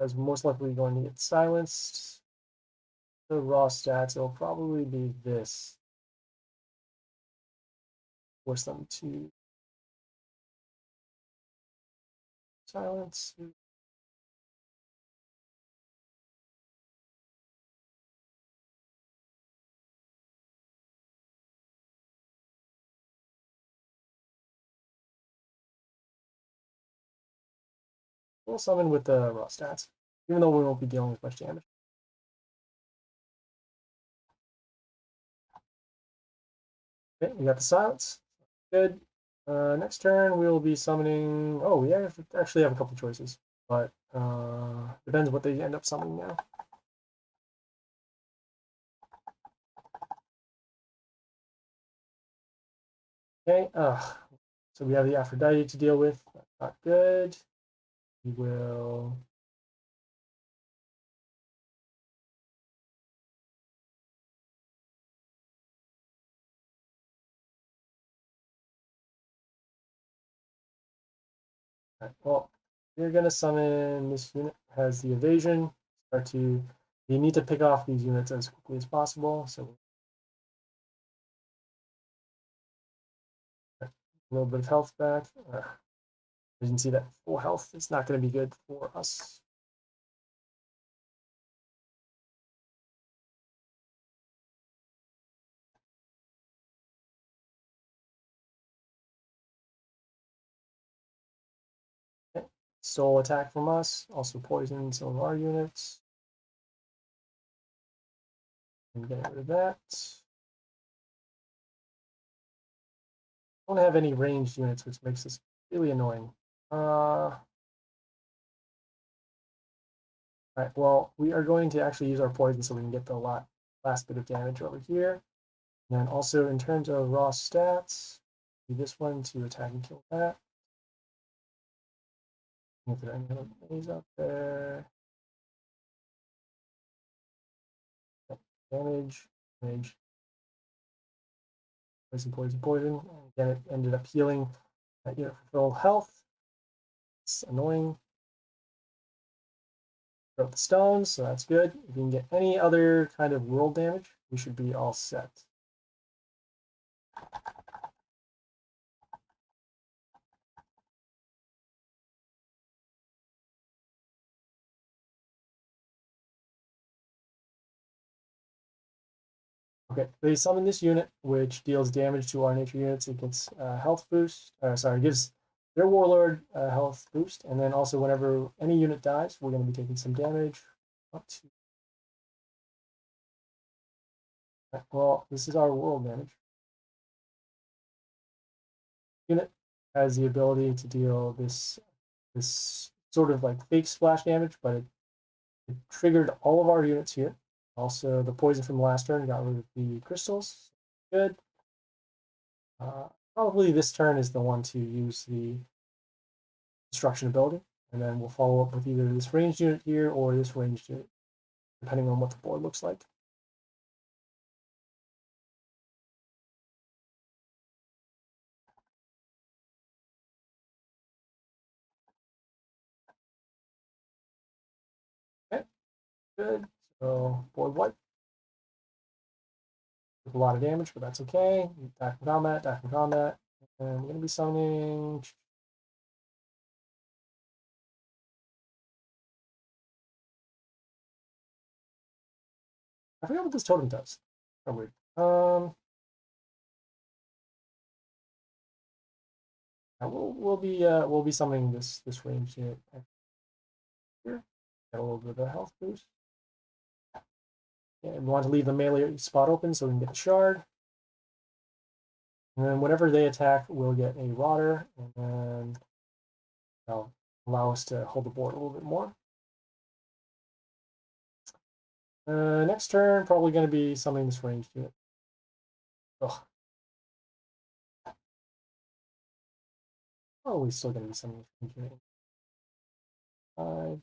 As most likely going to get silenced. The raw stats, it'll probably be this. Force them to silence. We'll summon with the raw stats, even though we won't be dealing with much damage. Okay, we got the silence. Good. Next turn, we will be summoning. Oh, we actually have a couple choices, but depends what they end up summoning now. Okay, so we have the Aphrodite to deal with. That's not good. We will. Right, well, we're gonna summon this unit. Has the evasion. Start to. You need to pick off these units as quickly as possible. So a little bit of health back. You can see that full health is not going to be good for us. Okay. Soul attack from us, also poison some of our units. And get rid of that. Don't have any ranged units, which makes this really annoying. All right, well, we are going to actually use our poison so we can get the last bit of damage over here. And then also in terms of raw stats, do this one to attack and kill that. If there are any other enemies out there. Damage. Poison. Again, it ended up healing that unit for full health. It's annoying. Broke the stones, so that's good. If we can get any other kind of world damage, we should be all set. Okay, they summon this unit, which deals damage to our nature units. It gets health boost. Sorry, gives their warlord a health boost, and then also whenever any unit dies, we're going to be taking some damage. Up to. Well, this is our world damage. Unit has the ability to deal this sort of like fake splash damage, but it triggered all of our units here. Also, the poison from the last turn got rid of the crystals. Good. Probably this turn is the one to use the destruction ability, and then we'll follow up with either this ranged unit here or this ranged unit, depending on what the board looks like. Okay, good. So board wipe. With a lot of damage, but that's okay. Attack from combat, and we're gonna be summoning. I forget what this totem does. Oh, weird. We'll be summoning this range unit here. Get a little bit of a health boost. And we want to leave the melee spot open so we can get a shard. And then whenever they attack, we'll get a rotter, and then that'll allow us to hold the board a little bit more. Next turn, probably going to be summoning this ranged unit. Ugh. Probably still going to be summoning this ranged unit. 5.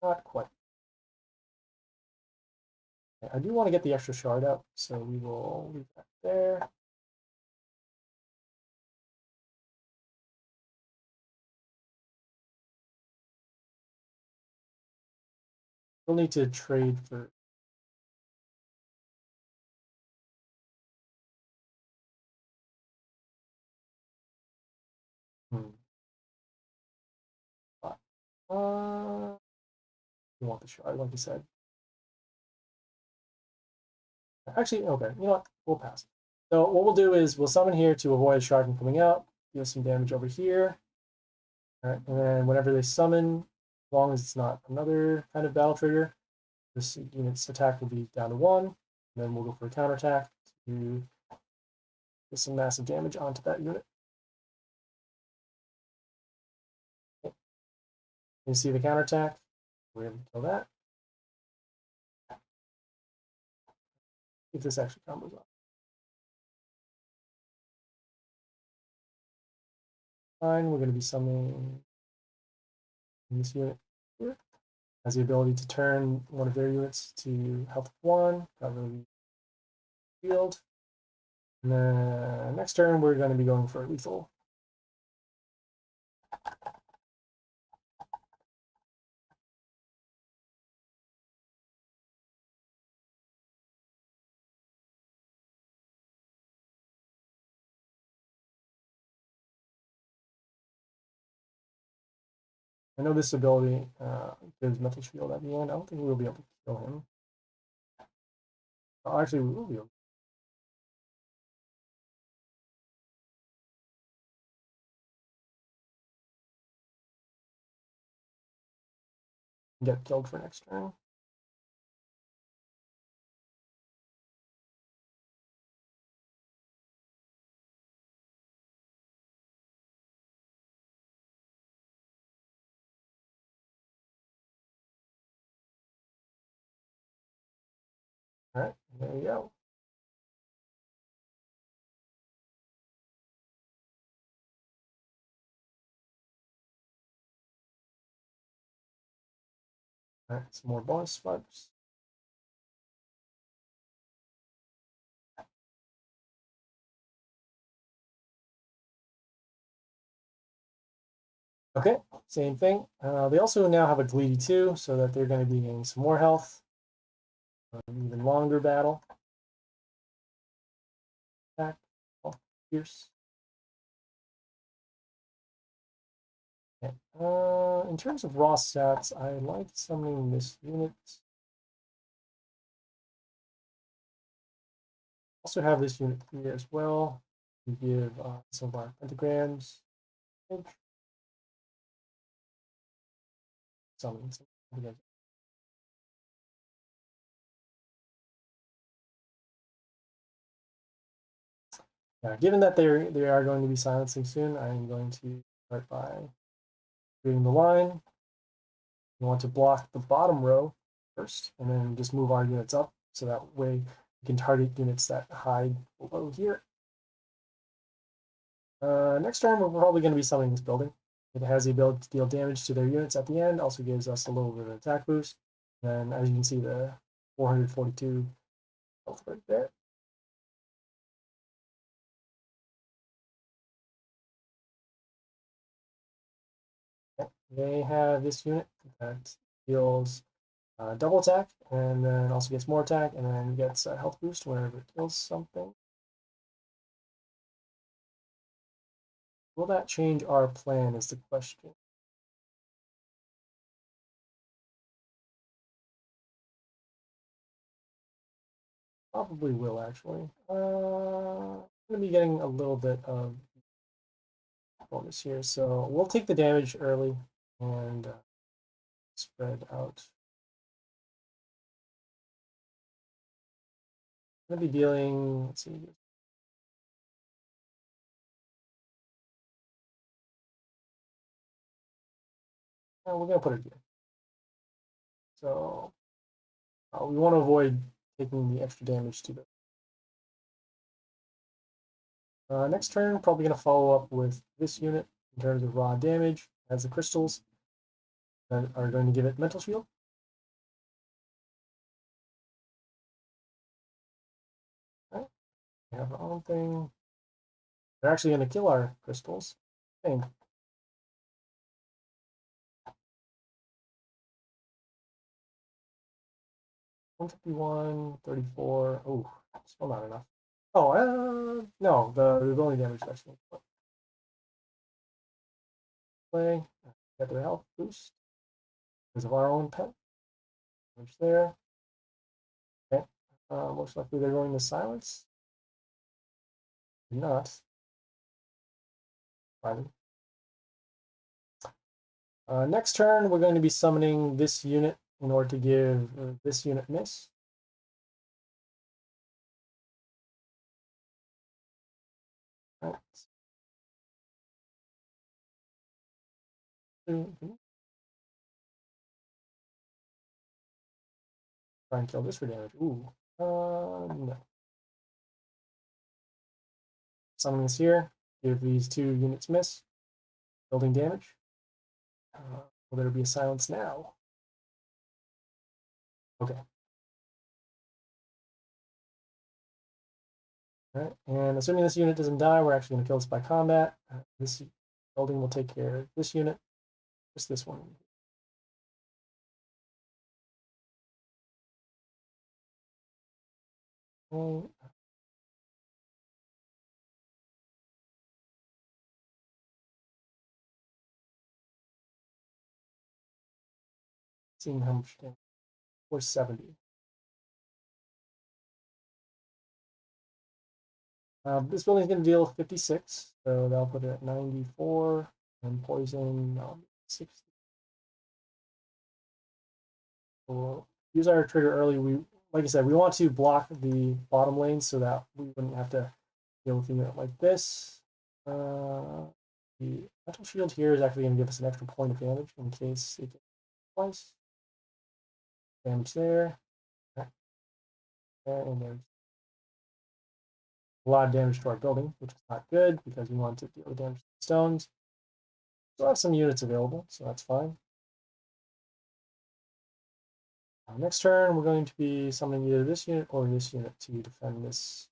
Not quite. Okay, I do want to get the extra shard out, so we will leave that there. We'll need to trade for. Hmm. You want the shard, like you said. Actually, okay, you know what? We'll pass. So what we'll do is we'll summon here to avoid a shard from coming out. Deal some damage over here. All right, and then whenever they summon, as long as it's not another kind of battle trigger, this unit's attack will be down to 1. And then we'll go for a counterattack to get some massive damage onto that unit. Okay. You see the counterattack? We're able to kill that. If this actually combos up. Fine, we're going to be summoning this unit here. Has the ability to turn one of their units to health 1, cover the field. And then next turn, we're going to be going for lethal. I know this ability gives Mental Shield at the end. I don't think we'll be able to kill him. Oh, actually, we will be able to. Get killed for next turn. All right, there we go. All right, some more bonus sparks. Okay, same thing. They also now have a Gleedy too, so that they're going to be getting some more health. Even longer battle. Attack. Oh, pierce. Okay. In terms of raw stats, I like summoning this unit. Also have this unit here as well. We give some of our pentagrams. Summon some pentagrams. Given that they are going to be silencing soon, I'm going to start by creating the line. We want to block the bottom row first, and then just move our units up, so that way we can target units that hide below here. Next turn, we're probably going to be summoning this building. It has the ability to deal damage to their units at the end, also gives us a little bit of attack boost. And as you can see, the 442 health right there. They have this unit that deals double attack, and then also gets more attack, and then gets a health boost whenever it kills something. Will that change our plan is the question. Probably will, actually. I'm going to be getting a little bit of bonus here. So we'll take the damage early and spread out. I'm going to be dealing, let's see. We're going to put it here. So we want to avoid taking the extra damage to the next turn. Probably going to follow up with this unit in terms of raw damage as the crystals that are going to give it mental shield. All right. We have our own thing. They're actually going to kill our crystals. Dang. 151, 34. Oh, still not enough. Oh, no, the ability damage actually. Play, get their health boost because of our own pet. Damage there. Okay. Most likely they're going to silence. Not. Fine. Next turn, we're going to be summoning this unit in order to give this unit miss. Right. Try and kill this for damage. Ooh. No. Summon this here. Give these 2 units miss. Building damage. Will there be a silence now? Okay. All right. And assuming this unit doesn't die, we're actually going to kill this by combat. This building will take care of this unit. Just this one. Okay. Seeing how much damage. 470. This building is going to deal 56, so that'll put it at 94, and poison 60. So we'll use our trigger early. Like I said, we want to block the bottom lane so that we wouldn't have to deal with a unit like this. The mental shield here is actually going to give us an extra point of damage in case it gets twice. Damage there. And there's a lot of damage to our building, which is not good because we want to deal with damage to the stones. Still have some units available, so that's fine. Next turn, we're going to be summoning either this unit or this unit to defend this.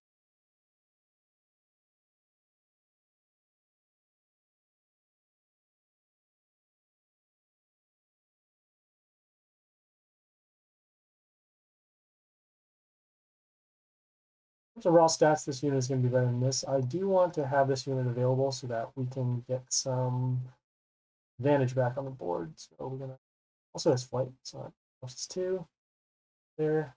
In terms of raw stats, this unit is going to be better than this. I do want to have this unit available so that we can get some advantage back on the board. So we're going to also has flight, so that helps us too. There.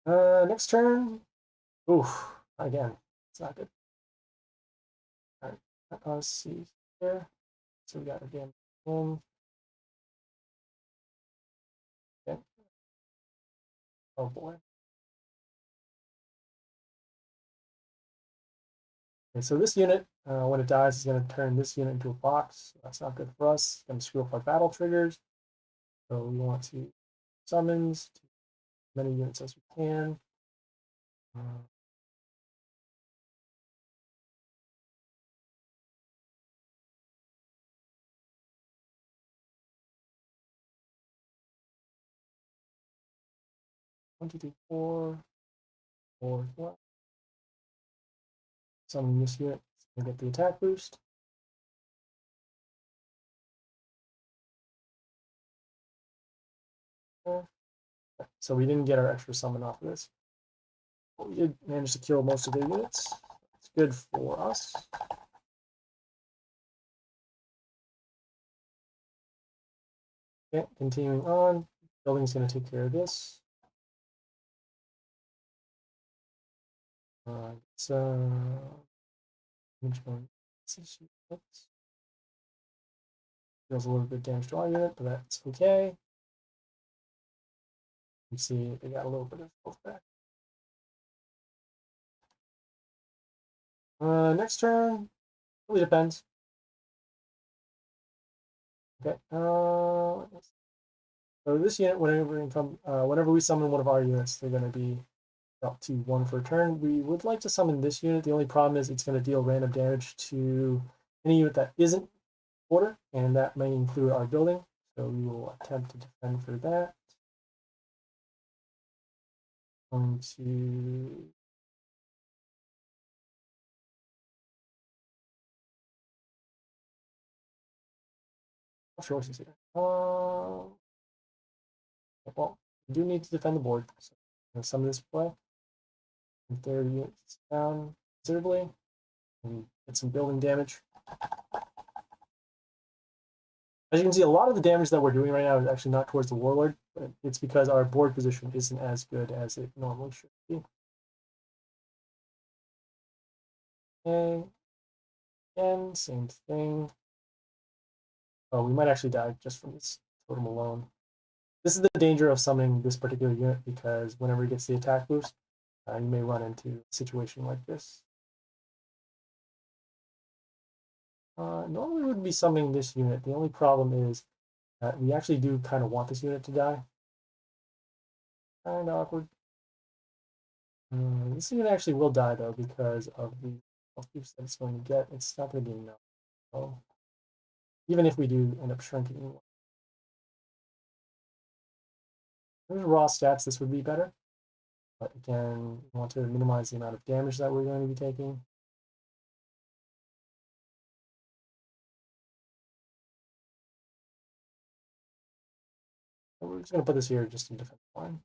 Next turn. Oof, again, it's not good. All right, let's see here. So we got a damage in. Okay. Oh boy. Okay, so this unit, when it dies, is going to turn this unit into a box. That's not good for us. It's going to screw up our battle triggers. So we want to summons to as many units as we can. 1, 2, 3, 4, 4, 1. Summon this unit to get the attack boost. So we didn't get our extra summon off of this. But we did manage to kill most of their units. It's good for us. Okay, continuing on. Building's going to take care of this. So deals a little bit of damage to our unit, but that's okay. You see they got a little bit of health back. Next turn, really depends. Okay. So this unit, whenever we summon one of our units, they're going to be up to 1 for a turn. We would like to summon this unit. The only problem is it's going to deal random damage to any unit that isn't order, and that may include our building. So we will attempt to defend for that. Going to choices here. Well, we do need to defend the board. So I'm going to summon this play. And 30 units down considerably. And get some building damage. As you can see, a lot of the damage that we're doing right now is actually not towards the Warlord, but it's because our board position isn't as good as it normally should be. Okay. Again, same thing. Oh, we might actually die just from this totem alone. This is the danger of summoning this particular unit, because whenever it gets the attack boost, you may run into a situation like this. Normally we would be summoning this unit. The only problem is that we actually do kind of want this unit to die. Kind of awkward. This unit actually will die though, because of the health boost that it's going to get. It's not going to be enough. So even if we do end up shrinking, there's raw stats, this would be better. But again, we want to minimize the amount of damage that we're going to be taking. So we're just going to put this here just in defense line.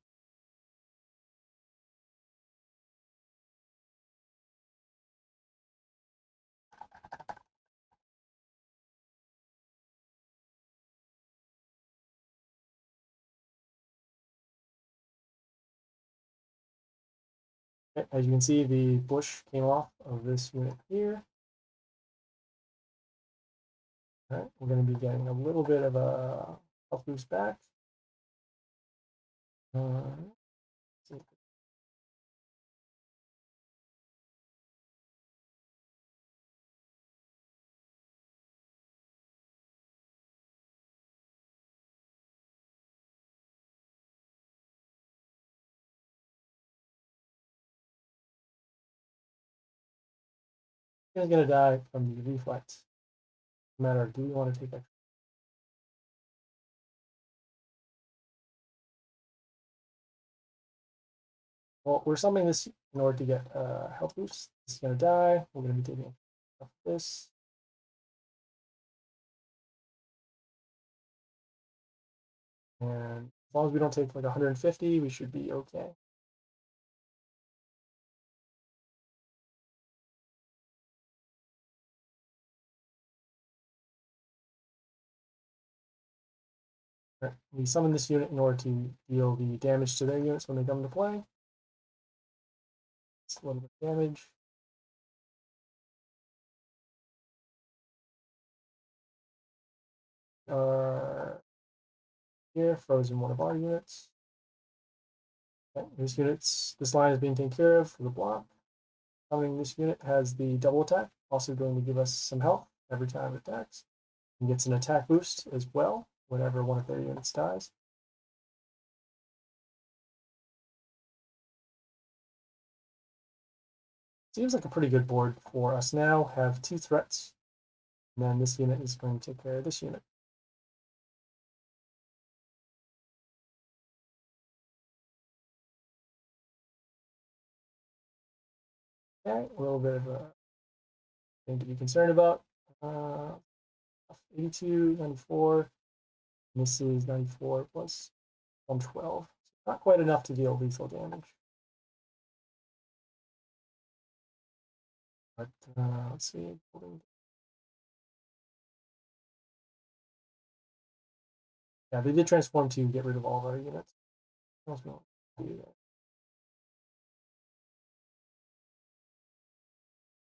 Okay, as you can see, the bush came off of this unit here. All right, we're going to be getting a little bit of a health boost back. He's going to die from the reflex. No matter, do we want to take extra? Well, we're summoning this in order to get health boost. This is going to die. We're going to be taking this. And as long as we don't take like 150, we should be okay. Right. We summon this unit in order to deal the damage to their units when they come into play. It's a little bit of damage. Here, frozen one of our units. Okay, this line is being taken care of for the block. Summoning this unit has the double attack, also going to give us some health every time it attacks. And gets an attack boost as well whenever one of their units dies. Seems like a pretty good board for us now. Have 2 threats. And then this unit is going to take care of this unit. Okay, a little bit of a thing to be concerned about. 82, 94. And this is 94 plus 112. Not quite enough to deal lethal damage. But let's see. Yeah, they did transform to get rid of all of our units.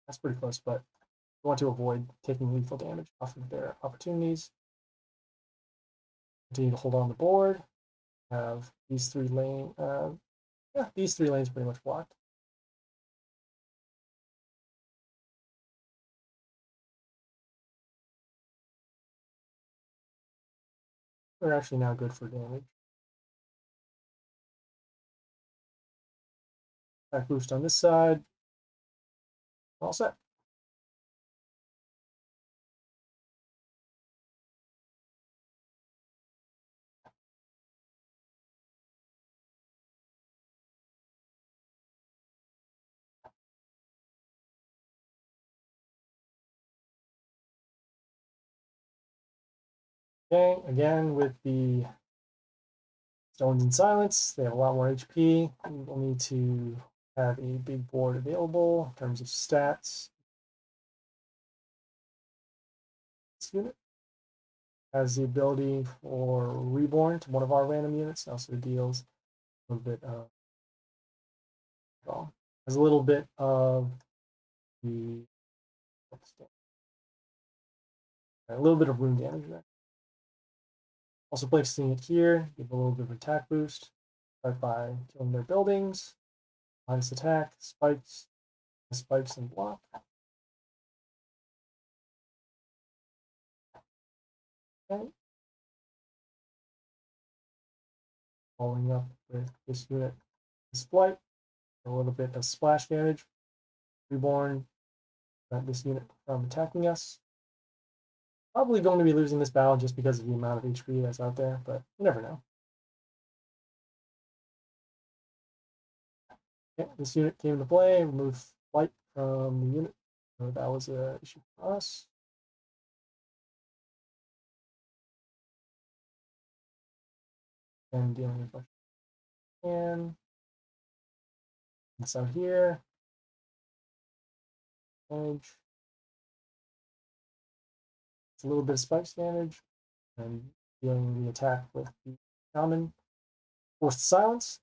That's pretty close, but we want to avoid taking lethal damage off of their opportunities. Continue to hold on the board. Have these three lanes. Yeah, these 3 lanes pretty much blocked. We're actually now good for damage. Back boost on this side. All set. Okay, again with the Stones in Silence, they have a lot more HP. We'll need to have a big board available in terms of stats. This unit has the ability for Reborn to one of our random units. Also deals a little bit of, well, has a little bit of the, a little bit of rune damage there. Also placing it here, give a little bit of attack boost. Start by killing their buildings. Minus attack, spikes, and block. Okay. Following up with this unit, Flight, a little bit of splash damage. Reborn, prevent this unit from attacking us. Probably going to be losing this battle just because of the amount of HP that's out there, but you never know. Okay, this unit came into play, remove Flight from the unit. So that was an issue for us. And dealing with and out here. Damage. It's a little bit of spikes damage. And dealing the attack with the shaman. Forced silence.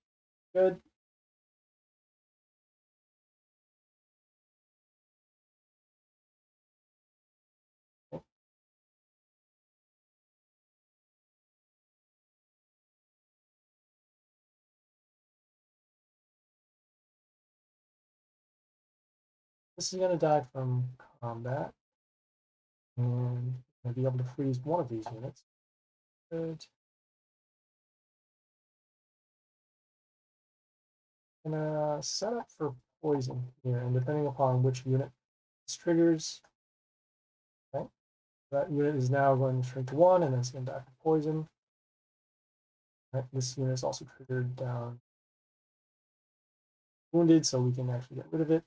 Good. Okay. This is going to die from combat. And going to be able to freeze one of these units. Good. Gonna set up for poison here, and depending upon which unit this triggers, okay, that unit is now going to shrink to 1, and then it's going to die from poison. Right, this unit is also triggered down wounded, so we can actually get rid of it.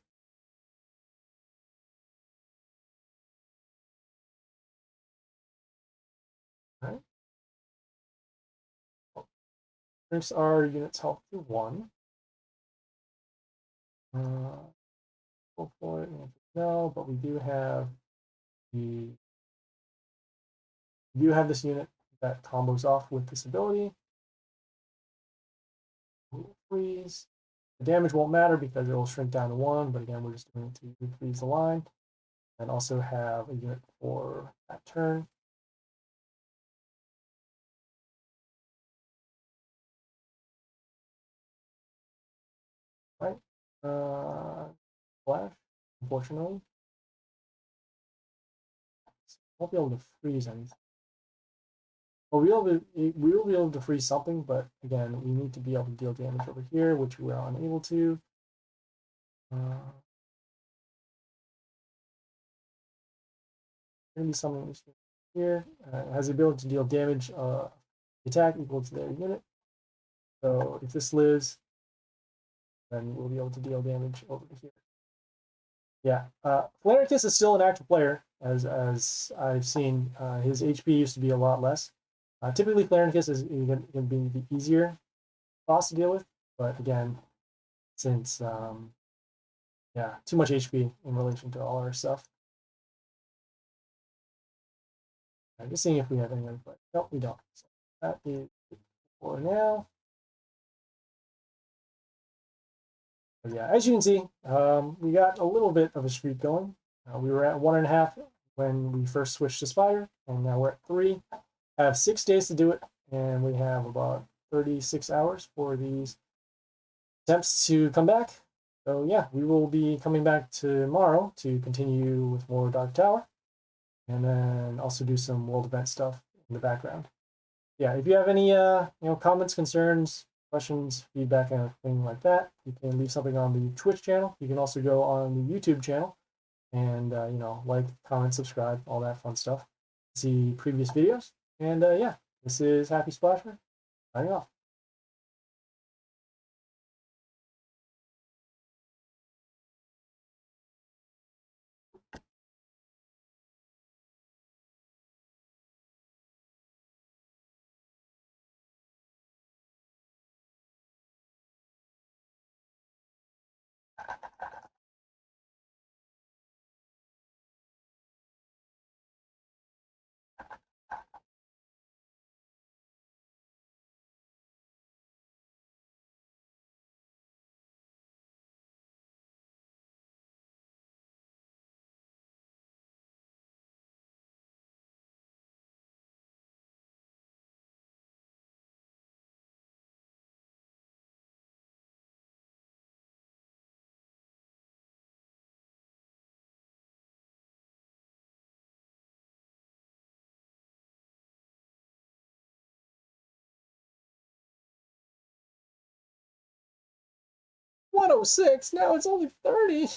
All right. Shrinks our unit's health to 1. Go for it. No, but we do have this unit that combos off with this ability. Freeze. The damage won't matter because it will shrink down to 1, but again, we're just doing it to freeze the line. And also have a unit for that turn. Right. Flash, unfortunately. Won't be able to freeze anything. Well, we will be able to freeze something, but again, we need to be able to deal damage over here, which we are unable to. Maybe something here has the ability to deal damage attack equal to their unit. So if this lives, then we'll be able to deal damage over here. Yeah, Flarenicus is still an active player, as I've seen. His HP used to be a lot less. Typically, Flarenicus is going to be the easier boss to deal with, but again, since yeah, too much HP in relation to all our stuff. I'm just seeing if we have any other players. Nope, we don't. So that is it for now. But yeah, as you can see, we got a little bit of a streak going. We were at 1.5 when we first switched to Spire, and now we're at 3. I have 6 days to do it, and we have about 36 hours for these attempts to come back. So yeah, we will be coming back tomorrow to continue with more Dark Tower, and then also do some world event stuff in the background. Yeah, if you have any comments, concerns, questions, feedback, anything like that, you can leave something on the Twitch channel. You can also go on the YouTube channel and like, comment, subscribe, all that fun stuff. See previous videos. And yeah, this is Happy Splasher signing off. $106. Now it's only 30.